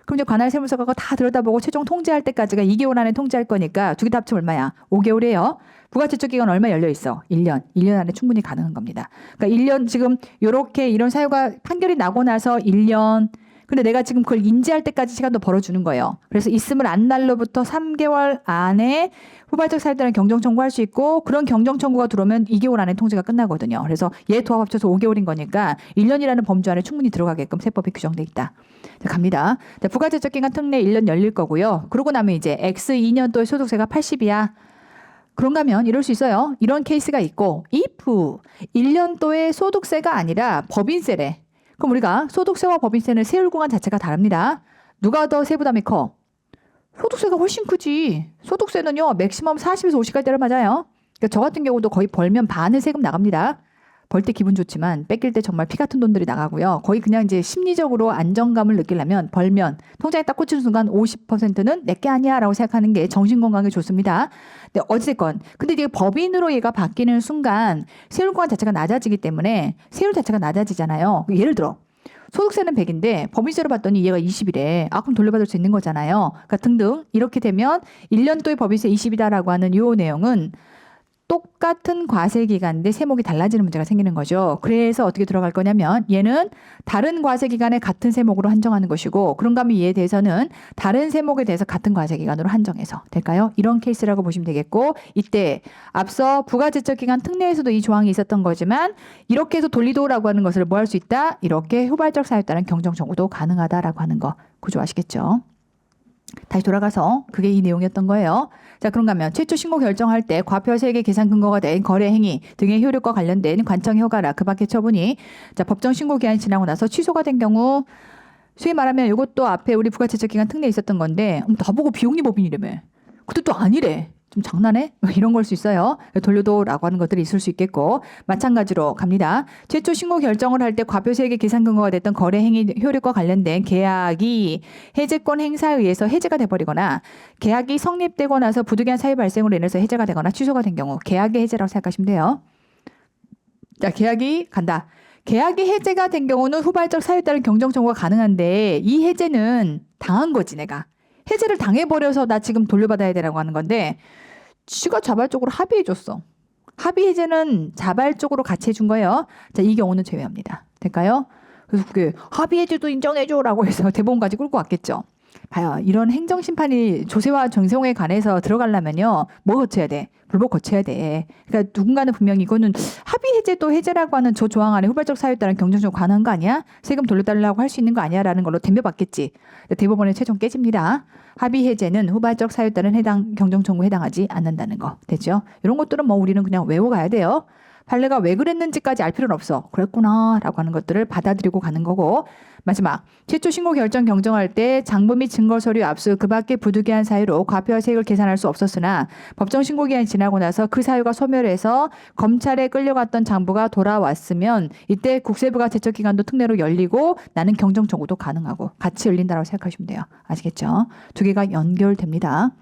그럼 이제 관할 세무서가 다 들여다보고 최종 통지할 때까지가 2개월 안에 통지할 거니까 두 개 다 합치면 얼마야? 5개월이에요. 부가제척 기간 얼마 열려 있어? 1년. 1년 안에 충분히 가능한 겁니다. 그러니까 1년 지금 요렇게 이런 사유가 판결이 나고 나서 1년 근데 내가 지금 그걸 인지할 때까지 시간도 벌어주는 거예요. 그래서 있음을 안 날로부터 3개월 안에 후발적 사유들은 경정청구할 수 있고 그런 경정청구가 들어오면 2개월 안에 통지가 끝나거든요. 그래서 얘 도합 합쳐서 5개월인 거니까 1년이라는 범주 안에 충분히 들어가게끔 세법이 규정돼 있다. 자, 갑니다. 자, 부가제척 기간 특례 1년 열릴 거고요. 그러고 나면 이제 X 2년도의 소득세가 80이야. 그런가 하면 이럴 수 있어요. 이런 케이스가 있고 if 1년도의 소득세가 아니라 법인세래. 그럼 우리가 소득세와 법인세는 세율 구간 자체가 다릅니다. 누가 더 세부담이 커? 소득세가 훨씬 크지. 소득세는요. 맥시멈 40에서 50까지 때려 맞아요. 그러니까 저 같은 경우도 거의 벌면 반의 세금 나갑니다. 벌 때 기분 좋지만 뺏길 때 정말 피 같은 돈들이 나가고요. 거의 그냥 이제 심리적으로 안정감을 느끼려면 벌면 통장에 딱 꽂히는 순간 50%는 내게 아니야 라고 생각하는 게 정신건강에 좋습니다. 근데 어쨌건 근데 이게 법인으로 얘가 바뀌는 순간 세율권 자체가 낮아지기 때문에 세율 자체가 낮아지잖아요. 예를 들어 소득세는 100인데 법인세로 봤더니 얘가 20이래. 그럼 돌려받을 수 있는 거잖아요. 그러니까 등등 이렇게 되면 1년도의 법인세 20이다라고 하는 요 내용은 똑같은 과세기간인데 세목이 달라지는 문제가 생기는 거죠. 그래서 어떻게 들어갈 거냐면 얘는 다른 과세기간에 같은 세목으로 한정하는 것이고 그런가 하면 이에 대해서는 다른 세목에 대해서 같은 과세기간으로 한정해서 될까요? 이런 케이스라고 보시면 되겠고 이때 앞서 부가제척기간 특례에서도 이 조항이 있었던 거지만 이렇게 해서 돌리도라고 하는 것을 뭐 할 수 있다? 이렇게 후발적 사유에 따른 경정청구도 가능하다라고 하는 거 구조 아시겠죠? 다시 돌아가서 그게 이 내용이었던 거예요. 자, 그런가 하면 최초 신고 결정할 때 과표 세액의 계산 근거가 된 거래 행위 등의 효력과 관련된 관청 허가라 그 밖의 처분이 자, 법정 신고 기한이 지나고 나서 취소가 된 경우 소위 말하면 이것도 앞에 우리 부가제척 기간 특례에 있었던 건데 나보고 비용리 법인이라며. 근데 또 아니래. 좀 장난해? 이런 걸 수 있어요. 돌려도라고 하는 것들이 있을 수 있겠고 마찬가지로 갑니다. 최초 신고 결정을 할 때 과표세액의 계산 근거가 됐던 거래 행위 효력과 관련된 계약이 해제권 행사에 의해서 해제가 돼버리거나 계약이 성립되고 나서 부득이한 사유 발생으로 인해서 해제가 되거나 취소가 된 경우 계약의 해제라고 생각하시면 돼요. 자, 계약이 간다. 계약이 해제가 된 경우는 후발적 사유에 따른 경정청구가 가능한데 이 해제는 당한 거지 내가. 해제를 당해버려서 나 지금 돌려받아야 되라고 하는 건데 지가 자발적으로 합의해줬어. 합의 해제는 자발적으로 같이 해준 거예요. 자, 이 경우는 제외합니다. 될까요? 그래서 그게 합의 해제도 인정해줘라고 해서 대법원까지 끌고 왔겠죠. 봐요. 이런 행정심판이 조세와 정세용에 관해서 들어가려면요. 뭐 거쳐야 돼? 불법 거쳐야 돼. 그러니까 누군가는 분명히 이거는 합의 해제도 해제라고 하는 저 조항 안에 후발적 사유에 따른 경정청구 가능한 거 아니야? 세금 돌려달라고 할 수 있는 거 아니야? 라는 걸로 덤벼봤겠지. 대법원의 최종 깨집니다. 합의 해제는 후발적 사유에 따른 해당 경정청구에 해당하지 않는다는 거. 됐죠? 이런 것들은 뭐 우리는 그냥 외워가야 돼요. 판례가 왜 그랬는지까지 알 필요는 없어. 그랬구나 라고 하는 것들을 받아들이고 가는 거고 마지막 최초 신고 결정 경정할 때 장부 및 증거 서류 압수 그 밖에 부득이한 사유로 과표와 세액을 계산할 수 없었으나 법정 신고 기한이 지나고 나서 그 사유가 소멸해서 검찰에 끌려갔던 장부가 돌아왔으면 이때 국세부가 제척 기간도 특례로 열리고 나는 경정 청구도 가능하고 같이 열린다고 생각하시면 돼요. 아시겠죠? 두 개가 연결됩니다.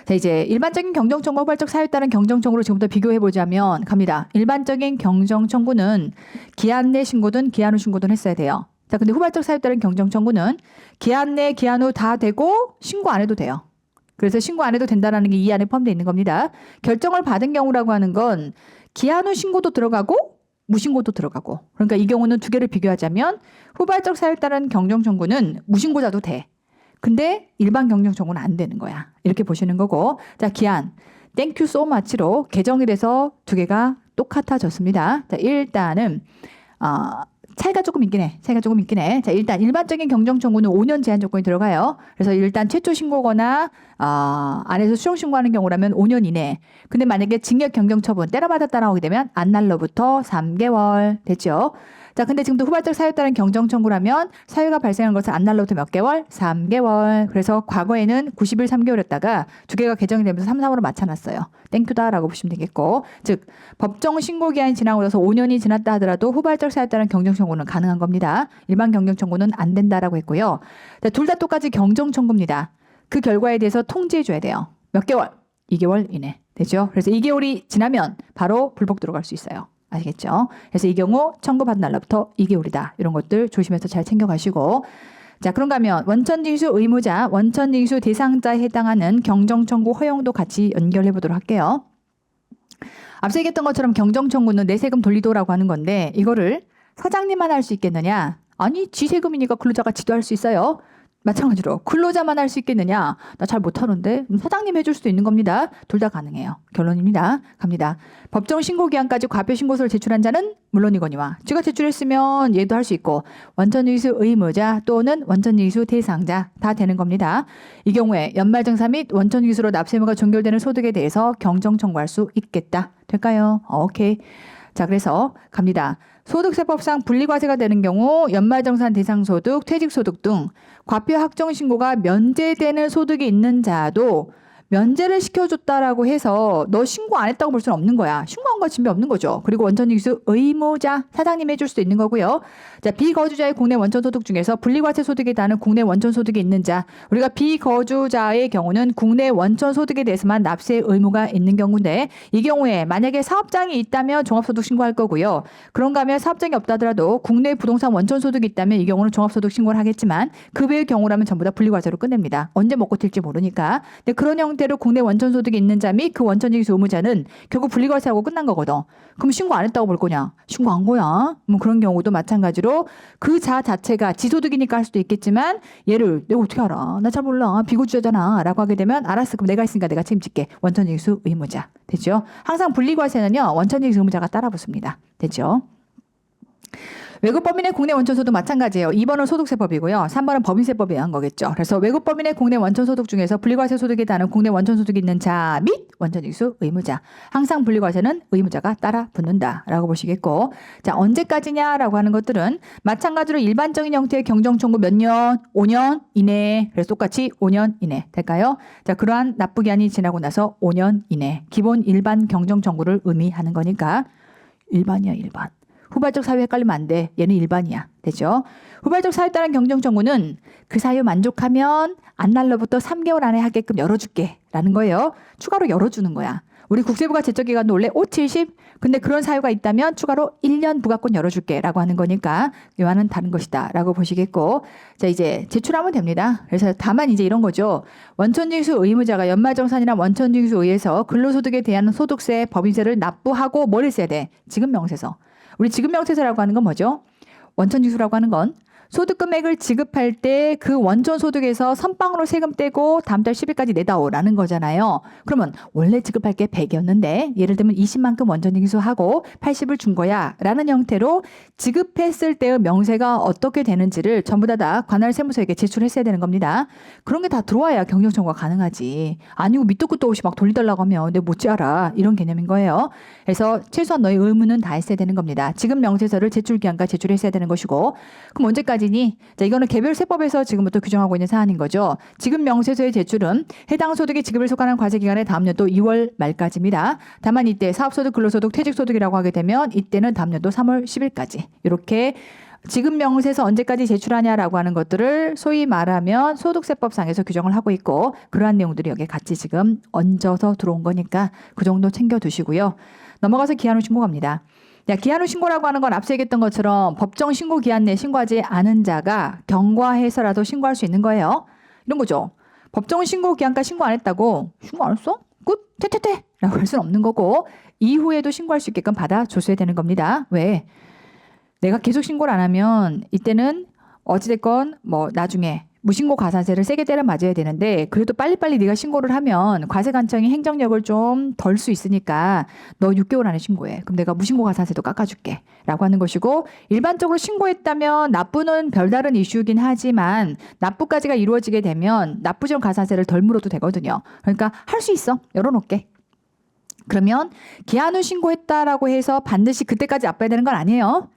자, 이제 일반적인 경정청구 후발적 사유에 따른 경정청구로 지금부터 비교해보자면 갑니다. 일반적인 경정청구는 기한 내 신고든 기한 후 신고든 했어야 돼요. 자, 근데 후발적 사유에 따른 경정청구는 기한 내 기한 후 다 되고 신고 안 해도 돼요. 그래서 신고 안 해도 된다는 게 이 안에 포함되어 있는 겁니다. 결정을 받은 경우라고 하는 건 기한 후 신고도 들어가고 무신고도 들어가고 그러니까 이 경우는 두 개를 비교하자면 후발적 사유에 따른 경정청구는 무신고자도 돼. 근데 일반 경정청구는 안 되는 거야. 이렇게 보시는 거고 자 기한 땡큐 so much로 개정이 돼서 두 개가 똑같아졌습니다. 자 일단은 차이가 조금 있긴 해. 자 일단 일반적인 경정청구는 5년 제한 조건이 들어가요. 그래서 일단 최초 신고거나 안에서 수정 신고하는 경우라면 5년 이내. 근데 만약에 징역 경정처분 때려받았다 나오게 되면 안날로부터 3개월 됐죠. 자, 근데 지금도 후발적 사유에 따른 경정청구라면 사유가 발생한 것은 안날로부터 몇 개월? 3개월. 그래서 과거에는 90일 3개월이었다가 두 개가 개정이 되면서 3, 3으로 맞춰놨어요. 땡큐다라고 보시면 되겠고 즉 법정 신고 기한이 지나고 나서 5년이 지났다 하더라도 후발적 사유에 따른 경정청구는 가능한 겁니다. 일반 경정청구는 안 된다라고 했고요. 둘 다 똑같이 경정청구입니다. 그 결과에 대해서 통지해줘야 돼요. 몇 개월? 2개월 이내. 되죠? 그래서 2개월이 지나면 바로 불복 들어갈 수 있어요. 아시겠죠? 그래서 이 경우 청구받은 날로부터 2개월이다. 이런 것들 조심해서 잘 챙겨가시고 자 그런가 하면 원천징수 의무자, 원천징수 대상자에 해당하는 경정청구 허용도 같이 연결해 보도록 할게요. 앞서 얘기했던 것처럼 경정청구는 내 세금 돌리도라고 하는 건데 이거를 사장님만 할 수 있겠느냐? 아니 지 세금이니까 근로자가 지도할 수 있어요. 마찬가지로 근로자만 할 수 있겠느냐? 나 잘 못하는데 사장님 해줄 수도 있는 겁니다. 둘 다 가능해요. 결론입니다. 갑니다. 법정 신고 기한까지 과표 신고서를 제출한 자는 물론이거니와 지가 제출했으면 얘도 할 수 있고 원천징수 의무자 또는 원천징수 대상자 다 되는 겁니다. 이 경우에 연말정산 및 원천징수로 납세의무가 종결되는 소득에 대해서 경정 청구할 수 있겠다. 될까요? 오케이. 자 그래서 갑니다. 소득세법상 분리과세가 되는 경우 연말정산 대상소득, 퇴직소득 등 과표 확정신고가 면제되는 소득이 있는 자도 면제를 시켜줬다라고 해서 너 신고 안 했다고 볼 수는 없는 거야. 신고한 거 진배 없는 거죠. 그리고 원천징수 의무자 사장님이 해줄 수도 있는 거고요. 자 비거주자의 국내 원천소득 중에서 분리과세 소득에 달하는 국내 원천소득이 있는 자 우리가 비거주자의 경우는 국내 원천소득에 대해서만 납세 의무가 있는 경우인데 이 경우에 만약에 사업장이 있다면 종합소득 신고할 거고요. 그런가 하면 사업장이 없다더라도 국내 부동산 원천소득이 있다면 이 경우는 종합소득 신고를 하겠지만 그 외의 경우라면 전부 다 분리과세로 끝냅니다. 언제 먹고 튈지 모르니까. 근데 그런 형 형태로 국내 원천 소득이 있는 자 및 그 원천징수 의무자는 결국 분리과세하고 끝난 거거든. 그럼 신고 안 했다고 볼 거냐? 신고 한 거야. 뭐 그런 경우도 마찬가지로 그 자 자체가 지소득이니까 할 수도 있겠지만 얘를 내가 어떻게 알아? 나 잘 몰라. 비고주자잖아. 라고 하게 되면 알았어. 그럼 내가 있으니까 내가 책임질게. 원천징수 의무자. 됐죠? 항상 분리과세는요. 원천징수 의무자가 따라 붙습니다. 됐죠? 외국 법인의 국내 원천소득 마찬가지예요. 2번은 소득세법이고요. 3번은 법인세법에 의한 거겠죠. 그래서 외국 법인의 국내 원천소득 중에서 분리과세 소득에 따른 국내 원천소득이 있는 자 및 원천징수 의무자. 항상 분리과세는 의무자가 따라 붙는다라고 보시겠고, 자 언제까지냐라고 하는 것들은 마찬가지로 일반적인 형태의 경정청구 몇 년? 5년 이내. 그래서 똑같이 5년 이내 될까요? 자 그러한 납부기한이 지나고 나서 5년 이내. 기본 일반 경정청구를 의미하는 거니까 일반이야 일반. 후발적 사유 헷갈리면 안 돼. 얘는 일반이야. 되죠? 후발적 사유에 따른 경정청구는 그 사유 만족하면 안날로부터 3개월 안에 하게끔 열어줄게 라는 거예요. 추가로 열어주는 거야. 우리 국세부가 제적기간도 원래 5, 70. 근데 그런 사유가 있다면 추가로 1년 부가권 열어줄게 라고 하는 거니까 이와는 다른 것이다 라고 보시겠고, 자 이제 제출하면 됩니다. 그래서 다만 이제 이런 거죠. 원천징수 의무자가 연말정산이나 원천징수 의해서 근로소득에 대한 소득세, 법인세를 납부하고 뭘 했어야 돼? 지급명세서. 우리 지급명세서라고 하는 건 뭐죠? 원천징수라고 하는 건 소득금액을 지급할 때 그 원천소득에서 선빵으로 세금 떼고 다음 달 10일까지 내다오라는 거잖아요. 그러면 원래 지급할 게 100이었는데 예를 들면 20만큼 원천징수하고 80을 준 거야 라는 형태로 지급했을 때의 명세가 어떻게 되는지를 전부 다 관할 세무서에게 제출했어야 되는 겁니다. 그런 게 다 들어와야 경정청구가 가능하지. 아니고 밑도 끝도 없이 막 돌리달라고 하면 내가 못지 알아. 이런 개념인 거예요. 그래서 최소한 너의 의무는 다 했어야 되는 겁니다. 지급 명세서를 제출기한까지 제출했어야 되는 것이고, 그럼 언제까지니? 자, 이거는 개별세법에서 지금부터 규정하고 있는 사안인 거죠. 지급 명세서의 제출은 해당 소득의 지급을 속하는 과세기간의 다음 연도 2월 말까지입니다. 다만 이때 사업소득, 근로소득, 퇴직소득이라고 하게 되면 이때는 다음 연도 3월 10일까지 이렇게 지급 명세서 언제까지 제출하냐라고 하는 것들을 소위 말하면 소득세법상에서 규정을 하고 있고, 그러한 내용들이 여기에 같이 지금 얹어서 들어온 거니까 그 정도 챙겨두시고요. 넘어가서 기한 후 신고 갑니다. 야, 기한 후 신고라고 하는 건 앞서 얘기했던 것처럼 법정 신고 기한 내에 신고하지 않은 자가 경과해서라도 신고할 수 있는 거예요. 이런 거죠. 법정 신고 기한까지 신고 안 했다고 신고 안 했어? 끝? 퇴퇴퇴! 라고 할 수는 없는 거고, 이후에도 신고할 수 있게끔 받아줬어야 되는 겁니다. 왜? 내가 계속 신고를 안 하면 이때는 어찌됐건 뭐 나중에 무신고 가산세를 세게 때려 맞아야 되는데, 그래도 빨리빨리 네가 신고를 하면 과세관청이 행정력을 좀 덜 수 있으니까 너 6개월 안에 신고해. 그럼 내가 무신고 가산세도 깎아줄게 라고 하는 것이고, 일반적으로 신고했다면 납부는 별다른 이슈이긴 하지만 납부까지가 이루어지게 되면 납부 전 가산세를 덜 물어도 되거든요. 그러니까 할 수 있어. 열어놓게. 그러면 기한 후 신고했다라고 해서 반드시 그때까지 납부해야 되는 건 아니에요.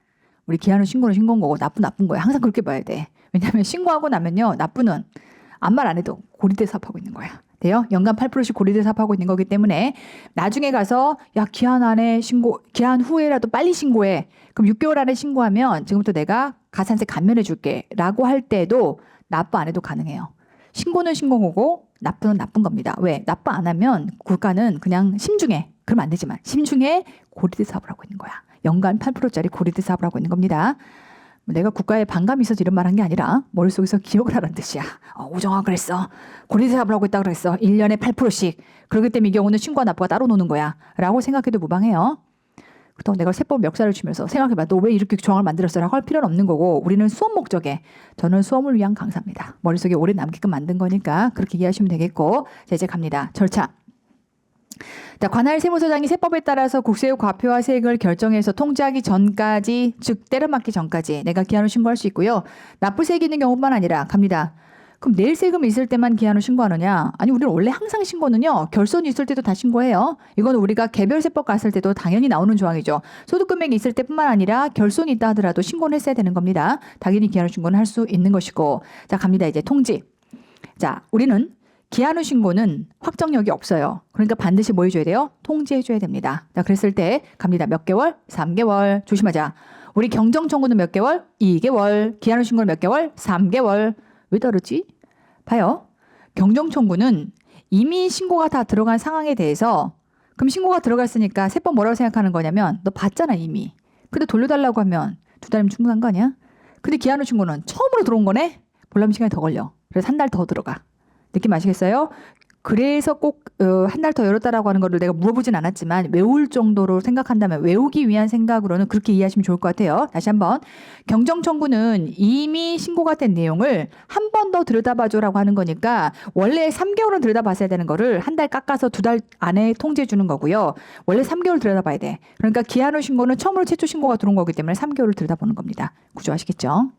우리 기한 후 신고는 신고인 거고 나쁜 거야. 항상 그렇게 봐야 돼. 왜냐하면 신고하고 나면요, 납부는 아무 말 안 해도 고리대 사업하고 있는 거야. 돼요? 연간 8%씩 고리대 사업하고 있는 거기 때문에 나중에 가서 야 기한 안에 신고, 기한 후에라도 빨리 신고해. 그럼 6개월 안에 신고하면 지금부터 내가 가산세 감면해 줄게 라고 할 때도 납부 안 해도 가능해요. 신고는 신고고 납부는 나쁜 겁니다. 왜? 납부 안 하면 국가는 그냥 심중에, 그러면 안 되지만 심중에 고리대 사업을 하고 있는 거야. 연간 8%짜리 고리대 사업을 하고 있는 겁니다. 내가 국가에 반감이 있어서 이런 말 한 게 아니라 머릿속에서 기억을 하라는 뜻이야. 오정아 그랬어. 고리대 사업을 하고 있다고 그랬어. 1년에 8%씩. 그렇기 때문에 이 경우는 신고와 납부가 따로 노는 거야. 라고 생각해도 무방해요. 그렇다고 내가 세법 역사를 주면서 생각해봐. 너 왜 이렇게 조항을 만들었어? 라고 할 필요는 없는 거고, 우리는 수업 목적에, 저는 수험을 위한 강사입니다. 머릿속에 오래 남게끔 만든 거니까 그렇게 이해하시면 되겠고, 자 이제 갑니다. 절차. 자, 관할 세무서장이 세법에 따라서 국세의 과표와 세액을 결정해서 통지하기 전까지, 즉 때려맞기 전까지 내가 기한 후 신고할 수 있고요. 납부세액이 있는 경우뿐만 아니라 갑니다. 그럼 내일 세금이 있을 때만 기한 후 신고하느냐? 아니, 우리는 원래 항상 신고는요, 결손이 있을 때도 다 신고해요. 이건 우리가 개별세법 갔을 때도 당연히 나오는 조항이죠. 소득금액이 있을 때뿐만 아니라 결손이 있다 하더라도 신고는 했어야 되는 겁니다. 당연히 기한 후 신고는 할 수 있는 것이고, 자 갑니다. 이제 통지. 자, 우리는 기한 후 신고는 확정력이 없어요. 그러니까 반드시 뭐 해줘야 돼요? 통지해줘야 됩니다. 자, 그랬을 때 갑니다. 몇 개월? 3개월. 조심하자. 우리 경정청구는 몇 개월? 2개월. 기한 후 신고는 몇 개월? 3개월. 왜 다르지? 봐요. 경정청구는 이미 신고가 다 들어간 상황에 대해서, 그럼 신고가 들어갔으니까 세법 뭐라고 생각하는 거냐면, 너 봤잖아 이미. 근데 돌려달라고 하면 2달이면 충분한 거 아니야? 근데 기한 후 신고는 처음으로 들어온 거네? 볼람 시간이 더 걸려. 그래서 한 달 더 들어가. 느낌 아시겠어요? 그래서 꼭 한 달 더 열었다라고 하는 거를 내가 물어보진 않았지만 외울 정도로 생각한다면 외우기 위한 생각으로는 그렇게 이해하시면 좋을 것 같아요. 다시 한번 경정청구는 이미 신고가 된 내용을 한 번 더 들여다봐줘라고 하는 거니까 원래 3개월은 들여다봤어야 되는 거를 한 달 깎아서 2달 안에 통지해 주는 거고요. 원래 3개월 들여다봐야 돼. 그러니까 기한 후 신고는 처음으로 최초 신고가 들어온 거기 때문에 3개월을 들여다보는 겁니다. 구조 아시겠죠?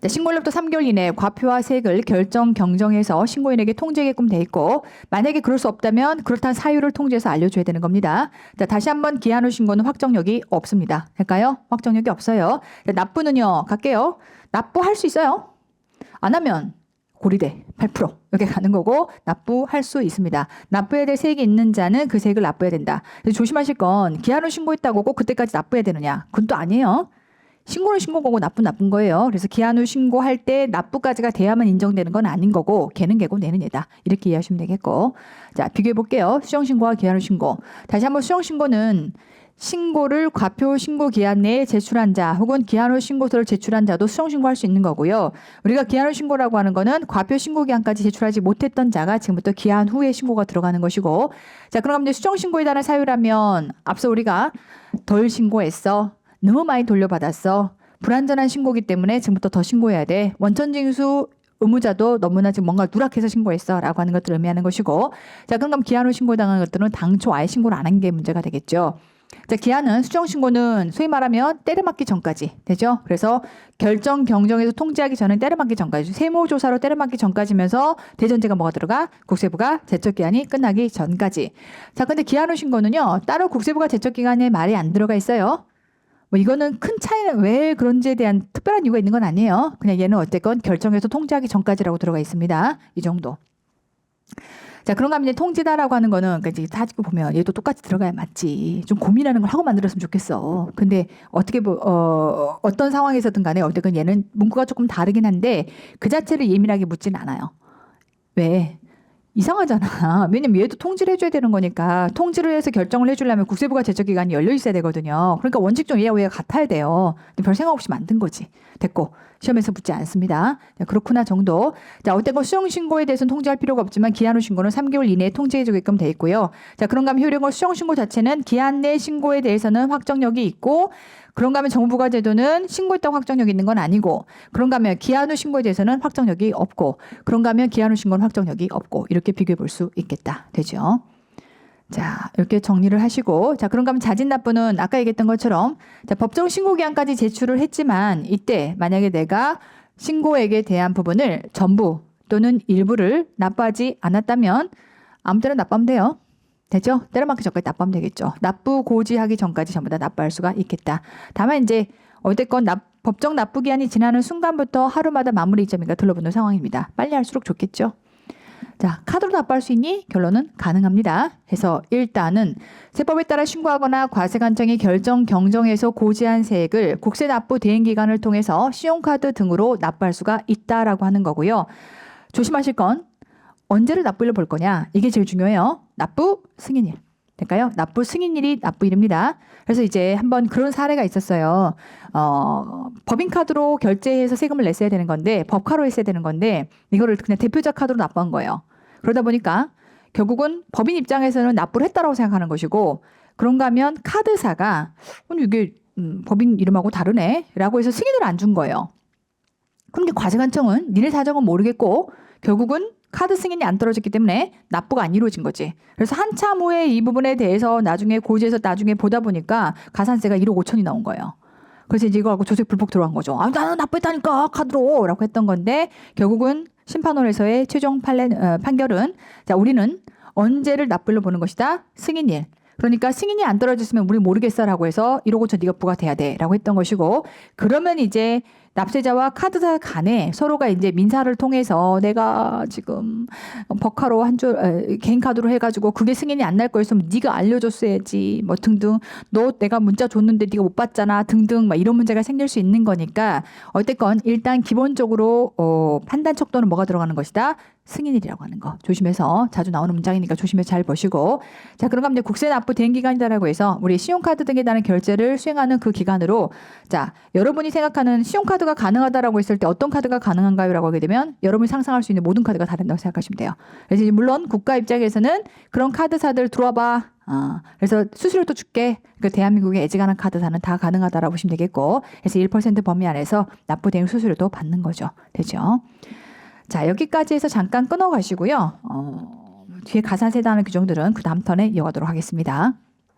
신고일로부터 3개월 이내에 과표와 세액을 결정 경정해서 신고인에게 통지하게끔 돼 있고 만약에 그럴 수 없다면 그렇다는 사유를 통지해서 알려줘야 되는 겁니다. 자, 다시 한번 기한 후 신고는 확정력이 없습니다. 될까요? 확정력이 없어요. 자, 납부는요. 갈게요. 납부할 수 있어요. 안 하면 고리대 8% 이렇게 가는 거고 납부할 수 있습니다. 납부해야 될 세액이 있는 자는 그 세액을 납부해야 된다. 조심하실 건 기한 후 신고했다고 꼭 그때까지 납부해야 되느냐. 그건 또 아니에요. 신고는 신고 거고 나쁜 거예요. 그래서 기한 후 신고할 때 납부까지가 돼야만 인정되는 건 아닌 거고 걔는 걔고 내는 얘다. 이렇게 이해하시면 되겠고. 자, 비교해 볼게요. 수정신고와 기한 후 신고. 다시 한번 수정신고는 신고를 과표 신고 기한 내에 제출한 자 혹은 기한 후 신고서를 제출한 자도 수정신고할 수 있는 거고요. 우리가 기한 후 신고라고 하는 거는 과표 신고 기한까지 제출하지 못했던 자가 지금부터 기한 후에 신고가 들어가는 것이고 자, 그럼 이제 수정신고에 따른 사유라면 앞서 우리가 덜 신고했어. 너무 많이 돌려받았어. 불완전한 신고기 때문에 지금부터 더 신고해야 돼. 원천징수 의무자도 너무나 지금 뭔가 누락해서 신고했어 라고 하는 것들을 의미하는 것이고 자, 그럼 기한 후 신고당한 것들은 당초 아예 신고를 안 한 게 문제가 되겠죠. 자, 기한은 수정신고는 소위 말하면 때려맞기 전까지 되죠. 그래서 결정 경정에서 통지하기 전에 때려맞기 전까지 세무조사로 때려맞기 전까지면서 대전제가 뭐가 들어가? 국세부가 제척기한이 끝나기 전까지. 자, 근데 기한 후 신고는요. 따로 국세부가 제척기간에 말이 안 들어가 있어요. 뭐 이거는 큰 차이는 왜 그런지에 대한 특별한 이유가 있는 건 아니에요. 그냥 얘는 어쨌건 결정해서 통지하기 전까지라고 들어가 있습니다. 이 정도. 자, 그런가 하면 이제 통지다라고 하는 거는 그러니까 이제 따지고 보면 얘도 똑같이 들어가야 맞지. 좀 고민하는 걸 하고 만들었으면 좋겠어. 근데 어떻게 어떤 상황에서든 간에 어쨌든 얘는 문구가 조금 다르긴 한데 그 자체를 예민하게 묻진 않아요. 왜? 이상하잖아. 왜냐면 얘도 통지를 해줘야 되는 거니까 통지를 해서 결정을 해주려면 국세부가 제척기간이 열려 있어야 되거든요. 그러니까 원칙적으로 얘와 얘가 같아야 돼요. 근데 별 생각 없이 만든 거지. 됐고 시험에서 묻지 않습니다. 자, 그렇구나 정도. 자, 어쨌건 수정신고에 대해서는 통지할 필요가 없지만 기한 후 신고는 3개월 이내에 통지해주게끔 돼 있고요. 자, 그런가 하면 효력은 수정신고 자체는 기한 내 신고에 대해서는 확정력이 있고 그런가 하면 정부가 제도는 신고했다고 확정력이 있는 건 아니고 그런가 하면 기한 후 신고에 대해서는 확정력이 없고 그런가 하면 기한 후 신고는 확정력이 없고 이렇게 비교해 볼 수 있겠다. 되죠? 자, 이렇게 정리를 하시고 자, 그런가 하면 자진납부는 아까 얘기했던 것처럼 자, 법정 신고기한까지 제출을 했지만 이때 만약에 내가 신고액에 대한 부분을 전부 또는 일부를 납부하지 않았다면 아무 때나 납부하면 돼요. 되죠? 때려맞기 전까지 납부하면 되겠죠. 납부 고지하기 전까지 전부 다 납부할 수가 있겠다. 다만 이제 어쨌건 법정 납부 기한이 지나는 순간부터 하루마다 마무리 일정이가 들러붙는 상황입니다. 빨리 할수록 좋겠죠. 자, 카드로 납부할 수 있니? 결론은 가능합니다. 해서 일단은 세법에 따라 신고하거나 과세관청이 결정 경정해서 고지한 세액을 국세 납부 대행 기간을 통해서 신용카드 등으로 납부할 수가 있다라고 하는 거고요. 조심하실 건 언제를 납부일로 볼 거냐? 이게 제일 중요해요. 납부 승인일. 될까요? 납부 승인일이 납부일입니다. 그래서 이제 한번 그런 사례가 있었어요. 법인카드로 결제해서 세금을 냈어야 되는 건데 법카로 했어야 되는 건데 이거를 그냥 대표자 카드로 납부한 거예요. 그러다 보니까 결국은 법인 입장에서는 납부를 했다라고 생각하는 것이고 그런가 하면 카드사가 이게 법인 이름하고 다르네 라고 해서 승인을 안 준 거예요. 그럼 이제 과세관청은 니네 사정은 모르겠고 결국은 카드 승인이 안 떨어졌기 때문에 납부가 안 이루어진 거지. 그래서 한참 후에 이 부분에 대해서 나중에 고지해서 나중에 보다 보니까 가산세가 1억 5천이 나온 거예요. 그래서 이제 이거 갖고 조세 불복 들어간 거죠. 아, 나는 납부했다니까 카드로 라고 했던 건데 결국은 심판원에서의 최종 판결은 자, 우리는 언제를 납부일로 보는 것이다. 승인일. 그러니까 승인이 안 떨어졌으면 우리 모르겠어라고 해서 1억 5천 네가 부과돼야 돼라고 했던 것이고 그러면 이제 납세자와 카드사 간에 서로가 이제 민사를 통해서 내가 지금 법카로 개인 카드로 해가지고 그게 승인이 안 날 거였으면 네가 알려줬어야지 뭐 등등 너 내가 문자 줬는데 네가 못 받잖아 등등 막 이런 문제가 생길 수 있는 거니까 어쨌건 일단 기본적으로 판단 척도는 뭐가 들어가는 것이다. 승인일이라고 하는 거 조심해서 자주 나오는 문장이니까 조심해서 잘 보시고 자 그런가 하면 이제 국세 납부 대행 기간이다라고 해서 우리 신용카드 등에 대한 결제를 수행하는 그 기간으로 자 여러분이 생각하는 신용카드가 가능하다라고 했을 때 어떤 카드가 가능한가요라고 하게 되면 여러분이 상상할 수 있는 모든 카드가 다 된다고 생각하시면 돼요. 그래서 물론 국가 입장에서는 그런 카드사들 들어와봐. 그래서 수수료도 줄게. 그 대한민국의 애지간한 카드사는 다 가능하다라고 보시면 되겠고 그래서 1% 범위 안에서 납부 대행 수수료도 받는 거죠. 되죠? 자 여기까지 해서 잠깐 끊어 가시고요. 뒤에 가산세 대한 규정들은 그 다음 턴에 이어가도록 하겠습니다.